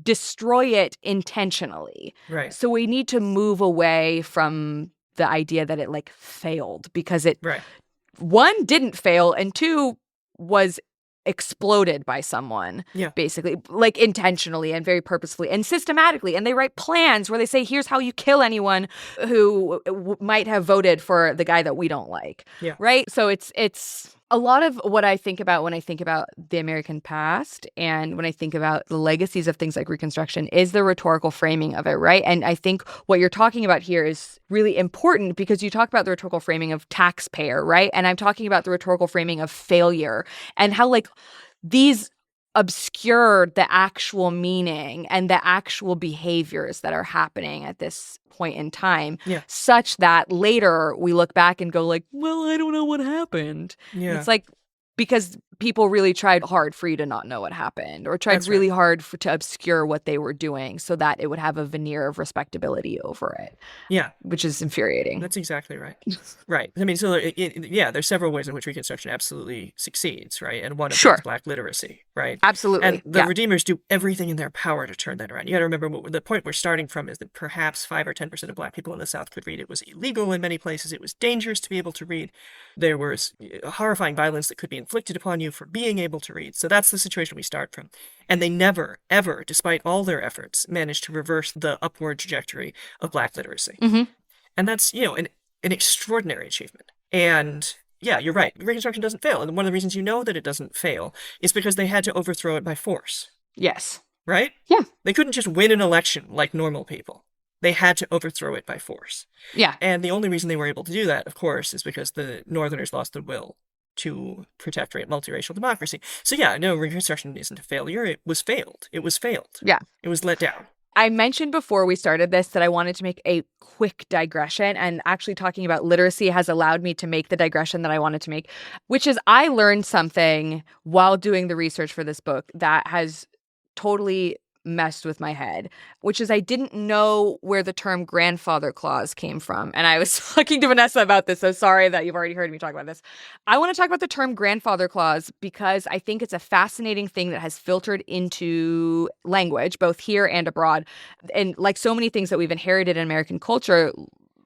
destroy it intentionally. Right. So we need to move away from the idea that it like failed because it, one, didn't fail, and two, was exploded by someone, basically, like intentionally and very purposefully and systematically. And they write plans where they say, here's how you kill anyone who might have voted for the guy that we don't like, right? So it's a lot of what I think about when I think about the American past and when I think about the legacies of things like Reconstruction is the rhetorical framing of it, right? And I think what you're talking about here is really important because you talk about the rhetorical framing of taxpayer, right? And I'm talking about the rhetorical framing of failure and how like these obscure the actual meaning and the actual behaviors that are happening at this point in time, such that later we look back and go like, well, I don't know what happened. It's like because people really tried hard for you to not know what happened or tried really hard to obscure what they were doing so that it would have a veneer of respectability over it. Yeah. Which is infuriating. That's exactly right. Right. I mean, so there's several ways in which Reconstruction absolutely succeeds, right? And one of them is Black literacy, right? Absolutely. And the Redeemers do everything in their power to turn that around. You got to remember the point we're starting from is that perhaps 5 or 10% of Black people in the South could read. It was illegal in many places. It was dangerous to be able to read. There was horrifying violence that could be inflicted upon you for being able to read. So that's the situation we start from. And they never, ever, despite all their efforts, managed to reverse the upward trajectory of Black literacy. Mm-hmm. And that's, an extraordinary achievement. And yeah, you're right. Reconstruction doesn't fail. And one of the reasons you know that it doesn't fail is because they had to overthrow it by force. Yes. Right? Yeah. They couldn't just win an election like normal people. They had to overthrow it by force. Yeah. And the only reason they were able to do that, of course, is because the Northerners lost the will to protect multiracial democracy. So yeah, no, Reconstruction isn't a failure. It was failed. It was failed. Yeah. It was let down. I mentioned before we started this that I wanted to make a quick digression, and actually talking about literacy has allowed me to make the digression that I wanted to make, which is I learned something while doing the research for this book that has totally messed with my head, which is I didn't know where the term grandfather clause came from. And I was talking to Vanessa about this, so sorry that you've already heard me talk about this. I want to talk about the term grandfather clause because I think it's a fascinating thing that has filtered into language, both here and abroad. And like so many things that we've inherited in American culture,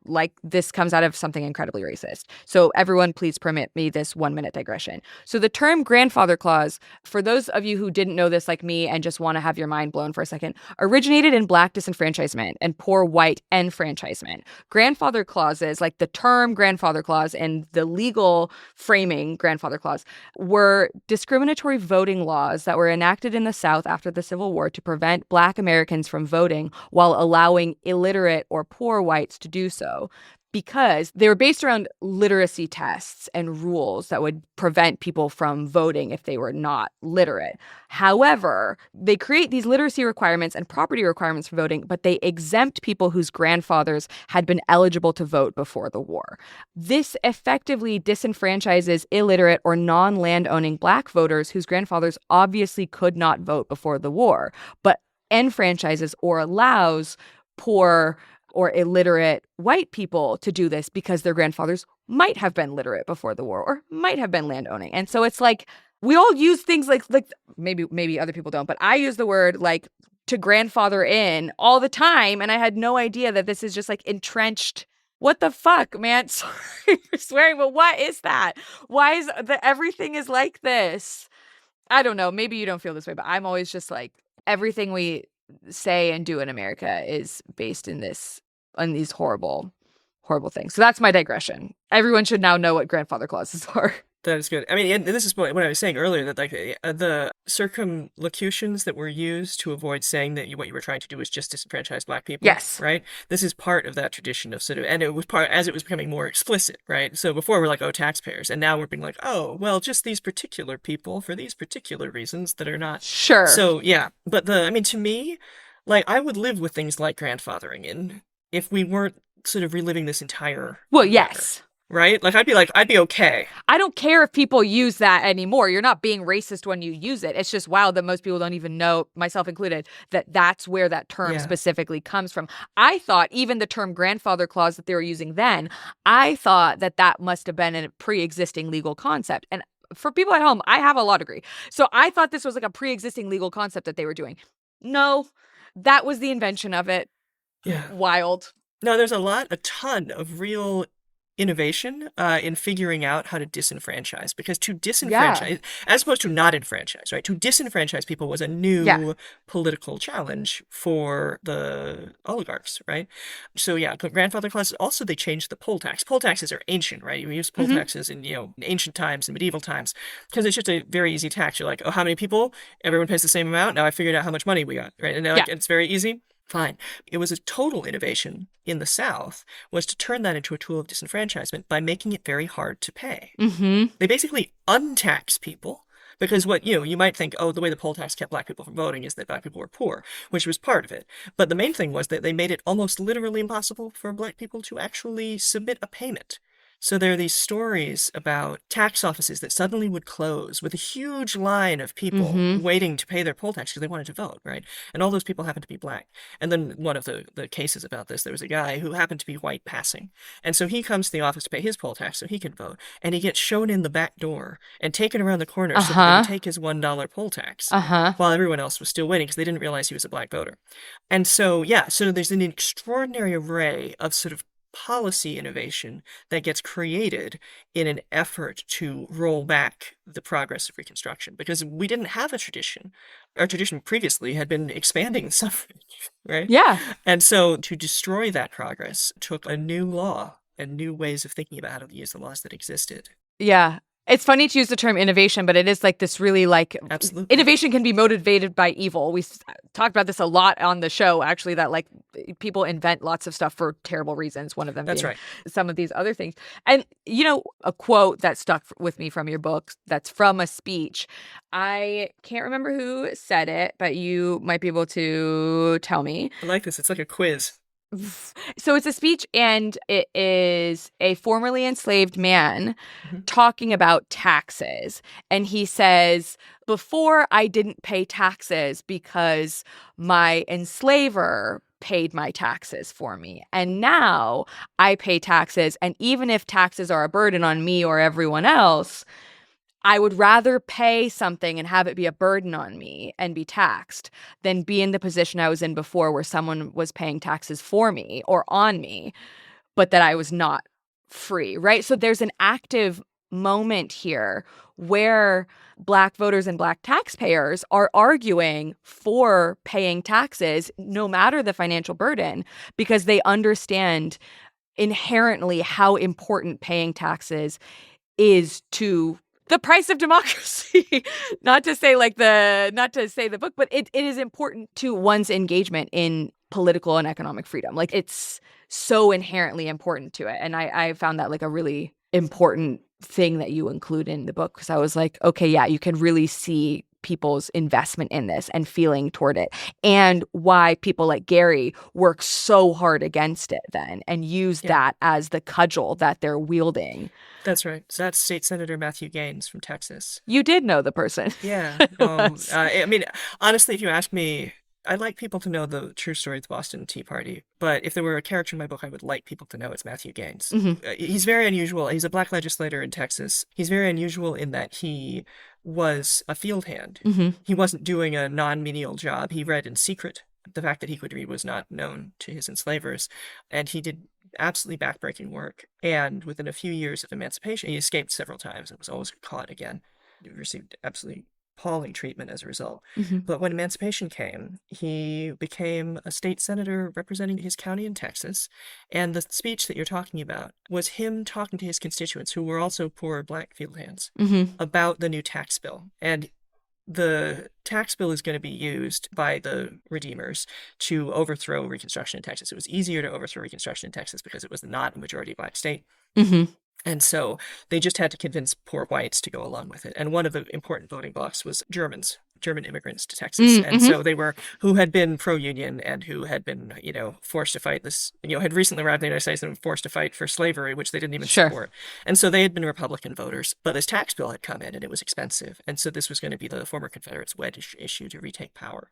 like this comes out of something incredibly racist. So everyone, please permit me this 1-minute digression. So the term grandfather clause, for those of you who didn't know this like me and just want to have your mind blown for a second, originated in Black disenfranchisement and poor white enfranchisement. Grandfather clauses, like the term grandfather clause and the legal framing grandfather clause, were discriminatory voting laws that were enacted in the South after the Civil War to prevent Black Americans from voting while allowing illiterate or poor whites to do so, because they were based around literacy tests and rules that would prevent people from voting if they were not literate. However, they create these literacy requirements and property requirements for voting, but they exempt people whose grandfathers had been eligible to vote before the war. This effectively disenfranchises illiterate or non-land-owning Black voters whose grandfathers obviously could not vote before the war, but enfranchises or allows poor or illiterate white people to do this because their grandfathers might have been literate before the war or might have been landowning. And so it's like we all use things like maybe other people don't, but I use the word like to grandfather in all the time, and I had no idea that this is just like entrenched. What the fuck, man? Sorry for swearing, but what is that? Why is that everything is like this? I don't know. Maybe you don't feel this way, but I'm always just like everything we say and do in America is based in these horrible things. So that's my digression. Everyone should now know what grandfather clauses are. That is good. I mean, and this is what I was saying earlier, that like the circumlocutions that were used to avoid saying that what you were trying to do was just disenfranchise Black people. Yes. Right? This is part of that tradition of sort of, and it was part as it was becoming more explicit, right? So before we're like, oh, taxpayers. And now we're being like, oh, well, just these particular people for these particular reasons that are not. Sure. So, yeah. But to me, like, I would live with things like grandfathering in if we weren't sort of reliving this entire. Well, yes. Right? Like, I'd be okay. I don't care if people use that anymore. You're not being racist when you use it. It's just wild that most people don't even know, myself included, that that's where that term specifically comes from. I thought even the term grandfather clause that they were using then, I thought that must have been a pre-existing legal concept. And for people at home, I have a law degree. So I thought this was like a pre-existing legal concept that they were doing. No, that was the invention of it. Yeah. Wild. No, there's a ton of real innovation in figuring out how to disenfranchise, because to disenfranchise, as opposed to not enfranchise, right? To disenfranchise people was a new political challenge for the oligarchs, right? So grandfather clauses. Also, they changed the poll tax. Poll taxes are ancient, right? You use poll taxes in ancient times and medieval times because it's just a very easy tax. You're like, oh, how many people? Everyone pays the same amount. Now I figured out how much money we got, right? And now it's very easy. Fine. It was a total innovation in the South was to turn that into a tool of disenfranchisement by making it very hard to pay. Mm-hmm. They basically untax people because what, you might think, oh, the way the poll tax kept Black people from voting is that Black people were poor, which was part of it. But the main thing was that they made it almost literally impossible for Black people to actually submit a payment. So there are these stories about tax offices that suddenly would close with a huge line of people waiting to pay their poll tax because they wanted to vote, right? And all those people happened to be Black. And then one of the cases about this, there was a guy who happened to be white passing. And so he comes to the office to pay his poll tax so he can vote. And he gets shown in the back door and taken around the corner so that he can take his $1 poll tax while everyone else was still waiting because they didn't realize he was a Black voter. And so, so there's an extraordinary array of sort of policy innovation that gets created in an effort to roll back the progress of Reconstruction, because we didn't have a tradition. Our tradition previously had been expanding suffrage, right? Yeah. And so to destroy that progress took a new law and new ways of thinking about how to use the laws that existed. Yeah. It's funny to use the term innovation, but it is like this really like Absolutely. Innovation can be motivated by evil. We talked about this a lot on the show, actually, that like people invent lots of stuff for terrible reasons. One of them being some of these other things. And, a quote that stuck with me from your book that's from a speech. I can't remember who said it, but you might be able to tell me. I like this. It's like a quiz. So it's a speech, and it is a formerly enslaved man talking about taxes. And he says, before I didn't pay taxes because my enslaver paid my taxes for me. And now I pay taxes. And even if taxes are a burden on me or everyone else, I would rather pay something and have it be a burden on me and be taxed than be in the position I was in before where someone was paying taxes for me or on me. but that I was not free, right? So there's an active moment here where Black voters and Black taxpayers are arguing for paying taxes no matter the financial burden, because they understand inherently how important paying taxes is to the price of democracy. Not to say the book, but it is important to one's engagement in political and economic freedom. Like, it's so inherently important to it. And I found that like a really important thing that you include in the book, because I was like, okay, yeah, you can really see people's investment in this and feeling toward it, and why people like Gary work so hard against it then and use that as the cudgel that they're wielding. That's right. So that's State Senator Matthew Gaines from Texas. You did know the person. Yeah. I mean, honestly, if you ask me, I'd like people to know the true story of the Boston Tea Party, but if there were a character in my book I would like people to know, it's Matthew Gaines. He's very unusual. He's a Black legislator in Texas. He's very unusual in that he was a field hand. He wasn't doing a non-menial job. He read in secret. The fact that he could read was not known to his enslavers, and he did absolutely backbreaking work. And within a few years of emancipation, he escaped several times and was always caught again. He received absolutely appalling treatment as a result. But when emancipation came, he became a state senator representing his county in Texas. And the speech that you're talking about was him talking to his constituents, who were also poor Black field hands, about the new tax bill. And the tax bill is going to be used by the Redeemers to overthrow Reconstruction in Texas. It was easier to overthrow Reconstruction in Texas because it was not a majority Black state. And so they just had to convince poor whites to go along with it. And one of the important voting blocks was German immigrants to Texas. And so they were, who had been pro-union and who had been, forced to fight this, had recently arrived in the United States and forced to fight for slavery, which they didn't even support. And so they had been Republican voters, but this tax bill had come in and it was expensive. And so this was going to be the former Confederates' wedge issue to retake power.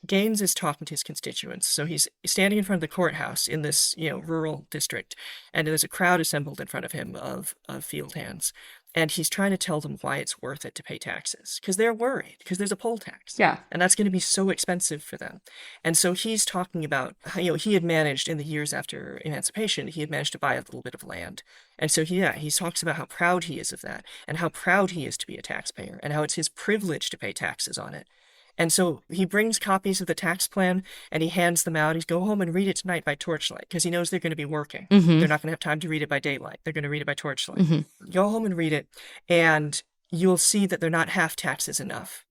Gaines is talking to his constituents. So he's standing in front of the courthouse in this, rural district, and there's a crowd assembled in front of him of field hands. And he's trying to tell them why it's worth it to pay taxes, because they're worried, because there's a poll tax. And that's going to be so expensive for them. And so he's talking about how, he had managed in the years after emancipation, he had managed to buy a little bit of land. And so he talks about how proud he is of that, and how proud he is to be a taxpayer, and how it's his privilege to pay taxes on it. And so he brings copies of the tax plan and he hands them out. He's go home and read it tonight by torchlight, because he knows they're going to be working. They're not going to have time to read it by daylight. They're going to read it by torchlight. Go home and read it, and you'll see that they're not half taxes enough.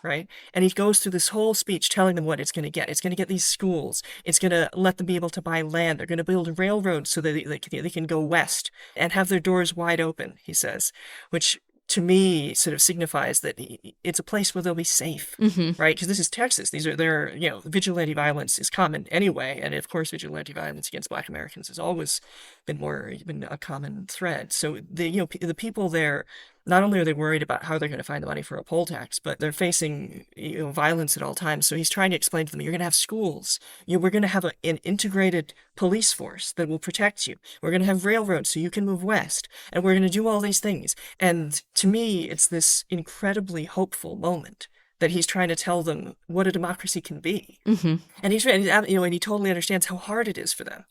Right? And he goes through this whole speech telling them what it's going to get. It's going to get these schools. It's going to let them be able to buy land. They're going to build railroads so that they can go west and have their doors wide open, he says, which to me sort of signifies that it's a place where they'll be safe, right? Because this is Texas. Vigilante violence is common anyway. And of course, vigilante violence against Black Americans has always been a common thread. So the people there, not only are they worried about how they're going to find the money for a poll tax, but they're facing violence at all times. So he's trying to explain to them, you're going to have schools. We're going to have an integrated police force that will protect you. We're going to have railroads so you can move west. And we're going to do all these things. And to me, it's this incredibly hopeful moment that he's trying to tell them what a democracy can be. And he's and he totally understands how hard it is for them.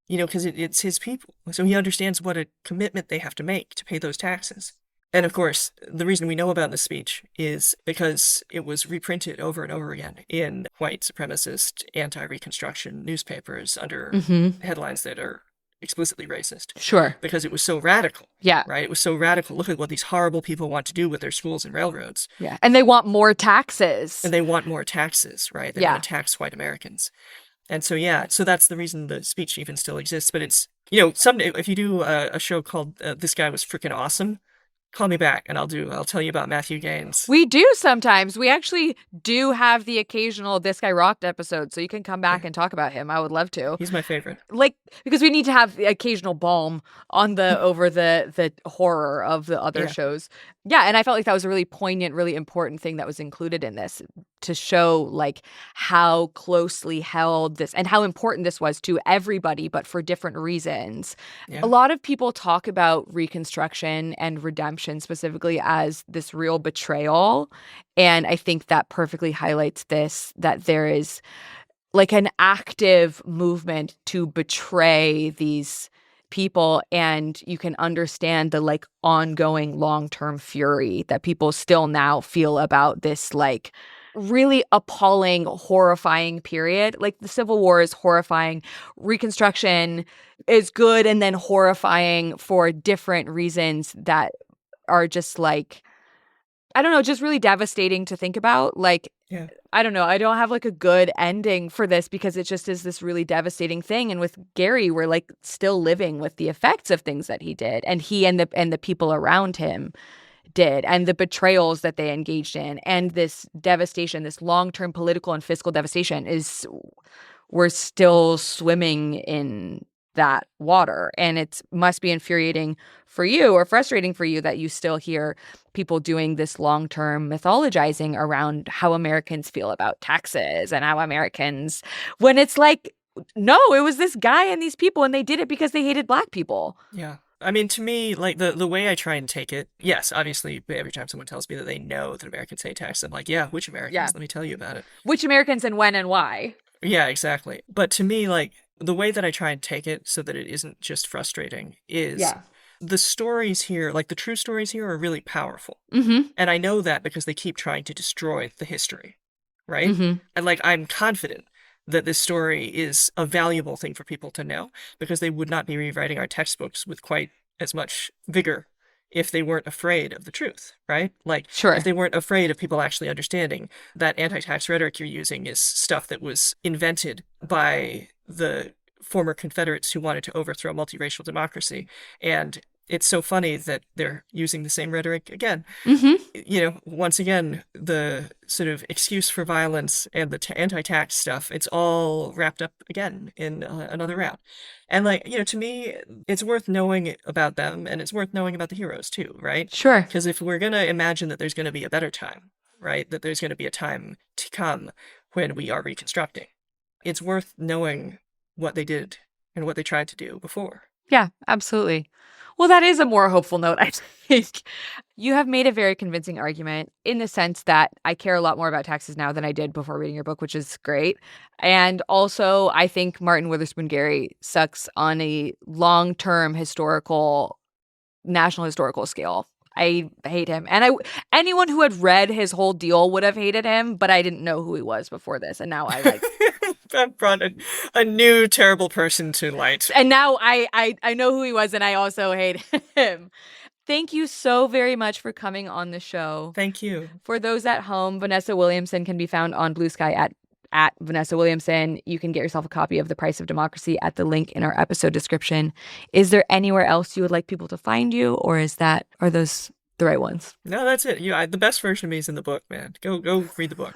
Because it's his people. So he understands what a commitment they have to make to pay those taxes. And of course, the reason we know about this speech is because it was reprinted over and over again in white supremacist, anti-Reconstruction newspapers under headlines that are explicitly racist. Because it was so radical. Right? It was so radical. Look at what these horrible people want to do with their schools and railroads. And they want more taxes. Right? They want to tax white Americans. And so, so that's the reason the speech even still exists. But it's, someday, if you do a show called This Guy Was Frickin' Awesome, call me back and I'll tell you about Matthew Gaines. We do sometimes. We actually do have the occasional This Guy Rocked episode, so you can come back and talk about him. I would love to. He's my favorite. Because we need to have the occasional balm on over the horror of the other shows. And I felt like that was a really poignant, really important thing that was included in this, to show how closely held this and how important this was to everybody, but for different reasons. A lot of people talk about Reconstruction and redemption specifically as this real betrayal. And I think that perfectly highlights this, that there is like an active movement to betray these people, and you can understand the like ongoing long-term fury that people still now feel about this like really appalling, horrifying period. Like the Civil War is horrifying, Reconstruction is good and then horrifying for different reasons that are just like, I don't know, just really devastating to think about. Like, Yeah. I don't know. I don't have like a good ending for this because it just is this really devastating thing. And with Gary, we're like still living with the effects of things that he did, and he and the people around him did, and the betrayals that they engaged in, and this devastation, this long-term political and fiscal devastation is, we're still swimming in that water. And it must be infuriating for you or frustrating for you that you still hear people doing this long-term mythologizing around how Americans feel about taxes and how Americans, when it's like, no, it was this guy and these people, and they did it because they hated Black people. Yeah. I mean, to me, like, the way I try and take it, yes, obviously, every time someone tells me that they know that Americans hate taxes, I'm like, yeah, which Americans? Yeah. Let me tell you about it. Which Americans and when and why? Yeah, exactly. But to me, like, the way that I try and take it so that it isn't just frustrating is the stories here, like the true stories here, are really powerful. Mm-hmm. And I know that because they keep trying to destroy the history, right? Mm-hmm. And like, I'm confident that this story is a valuable thing for people to know, because they would not be rewriting our textbooks with quite as much vigor if they weren't afraid of the truth, right? Like, Sure. if they weren't afraid of people actually understanding that anti-tax rhetoric you're using is stuff that was invented by the former Confederates who wanted to overthrow multiracial democracy. And it's so funny that they're using the same rhetoric again. Mm-hmm. You know, once again, the sort of excuse for violence and the anti-tax stuff, it's all wrapped up again in another round. And like, you know, to me, it's worth knowing about them, and it's worth knowing about the heroes too, right? Sure. Because if we're going to imagine that there's going to be a better time, right, that there's going to be a time to come when we are reconstructing, it's worth knowing what they did and what they tried to do before. Yeah, absolutely. Well, that is a more hopeful note, I think. You have made a very convincing argument in the sense that I care a lot more about taxes now than I did before reading your book, which is great. And also, I think Martin Witherspoon Gary sucks on a long-term national historical scale. I hate him. And anyone who had read his whole deal would have hated him, but I didn't know who he was before this. And now I like... That brought a new terrible person to light. And now I know who he was, and I also hate him. Thank you so very much for coming on the show. Thank you. For those at home, Vanessa Williamson can be found on Blue Sky at Vanessa Williamson. You can get yourself a copy of The Price of Democracy at the link in our episode description. Is there anywhere else you would like people to find you, or are those the right ones? No, that's it. The best version of me is in the book, man. Go read the book.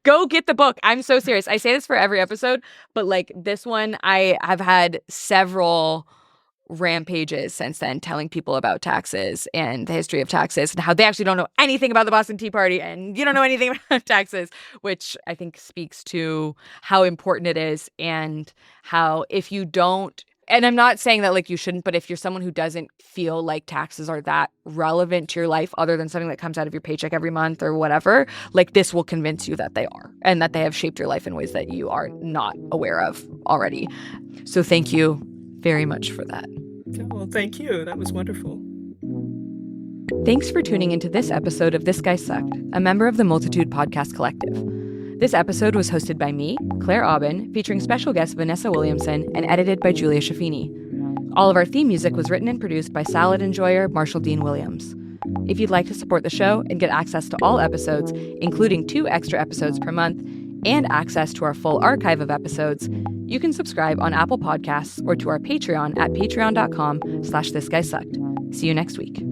Go get the book. I'm so serious. I say this for every episode, but like this one, I have had several rampages since then telling people about taxes and the history of taxes and how they actually don't know anything about the Boston Tea Party and you don't know anything about taxes, which I think speaks to how important it is, and how if you don't, and I'm not saying that like you shouldn't, but if you're someone who doesn't feel like taxes are that relevant to your life other than something that comes out of your paycheck every month or whatever, like this will convince you that they are, and that they have shaped your life in ways that you are not aware of already. So thank you very much for that. Well, thank you. That was wonderful. Thanks for tuning into this episode of This Guy Sucked, a member of the Multitude Podcast Collective. This episode was hosted by me, Claire Aubin, featuring special guest Vanessa Williamson, and edited by Julia Schaffini. All of our theme music was written and produced by salad enjoyer Marshall Dean Williams. If you'd like to support the show and get access to all episodes, including 2 extra episodes per month, and access to our full archive of episodes, you can subscribe on Apple Podcasts or to our Patreon at patreon.com/thisguysucked. See you next week.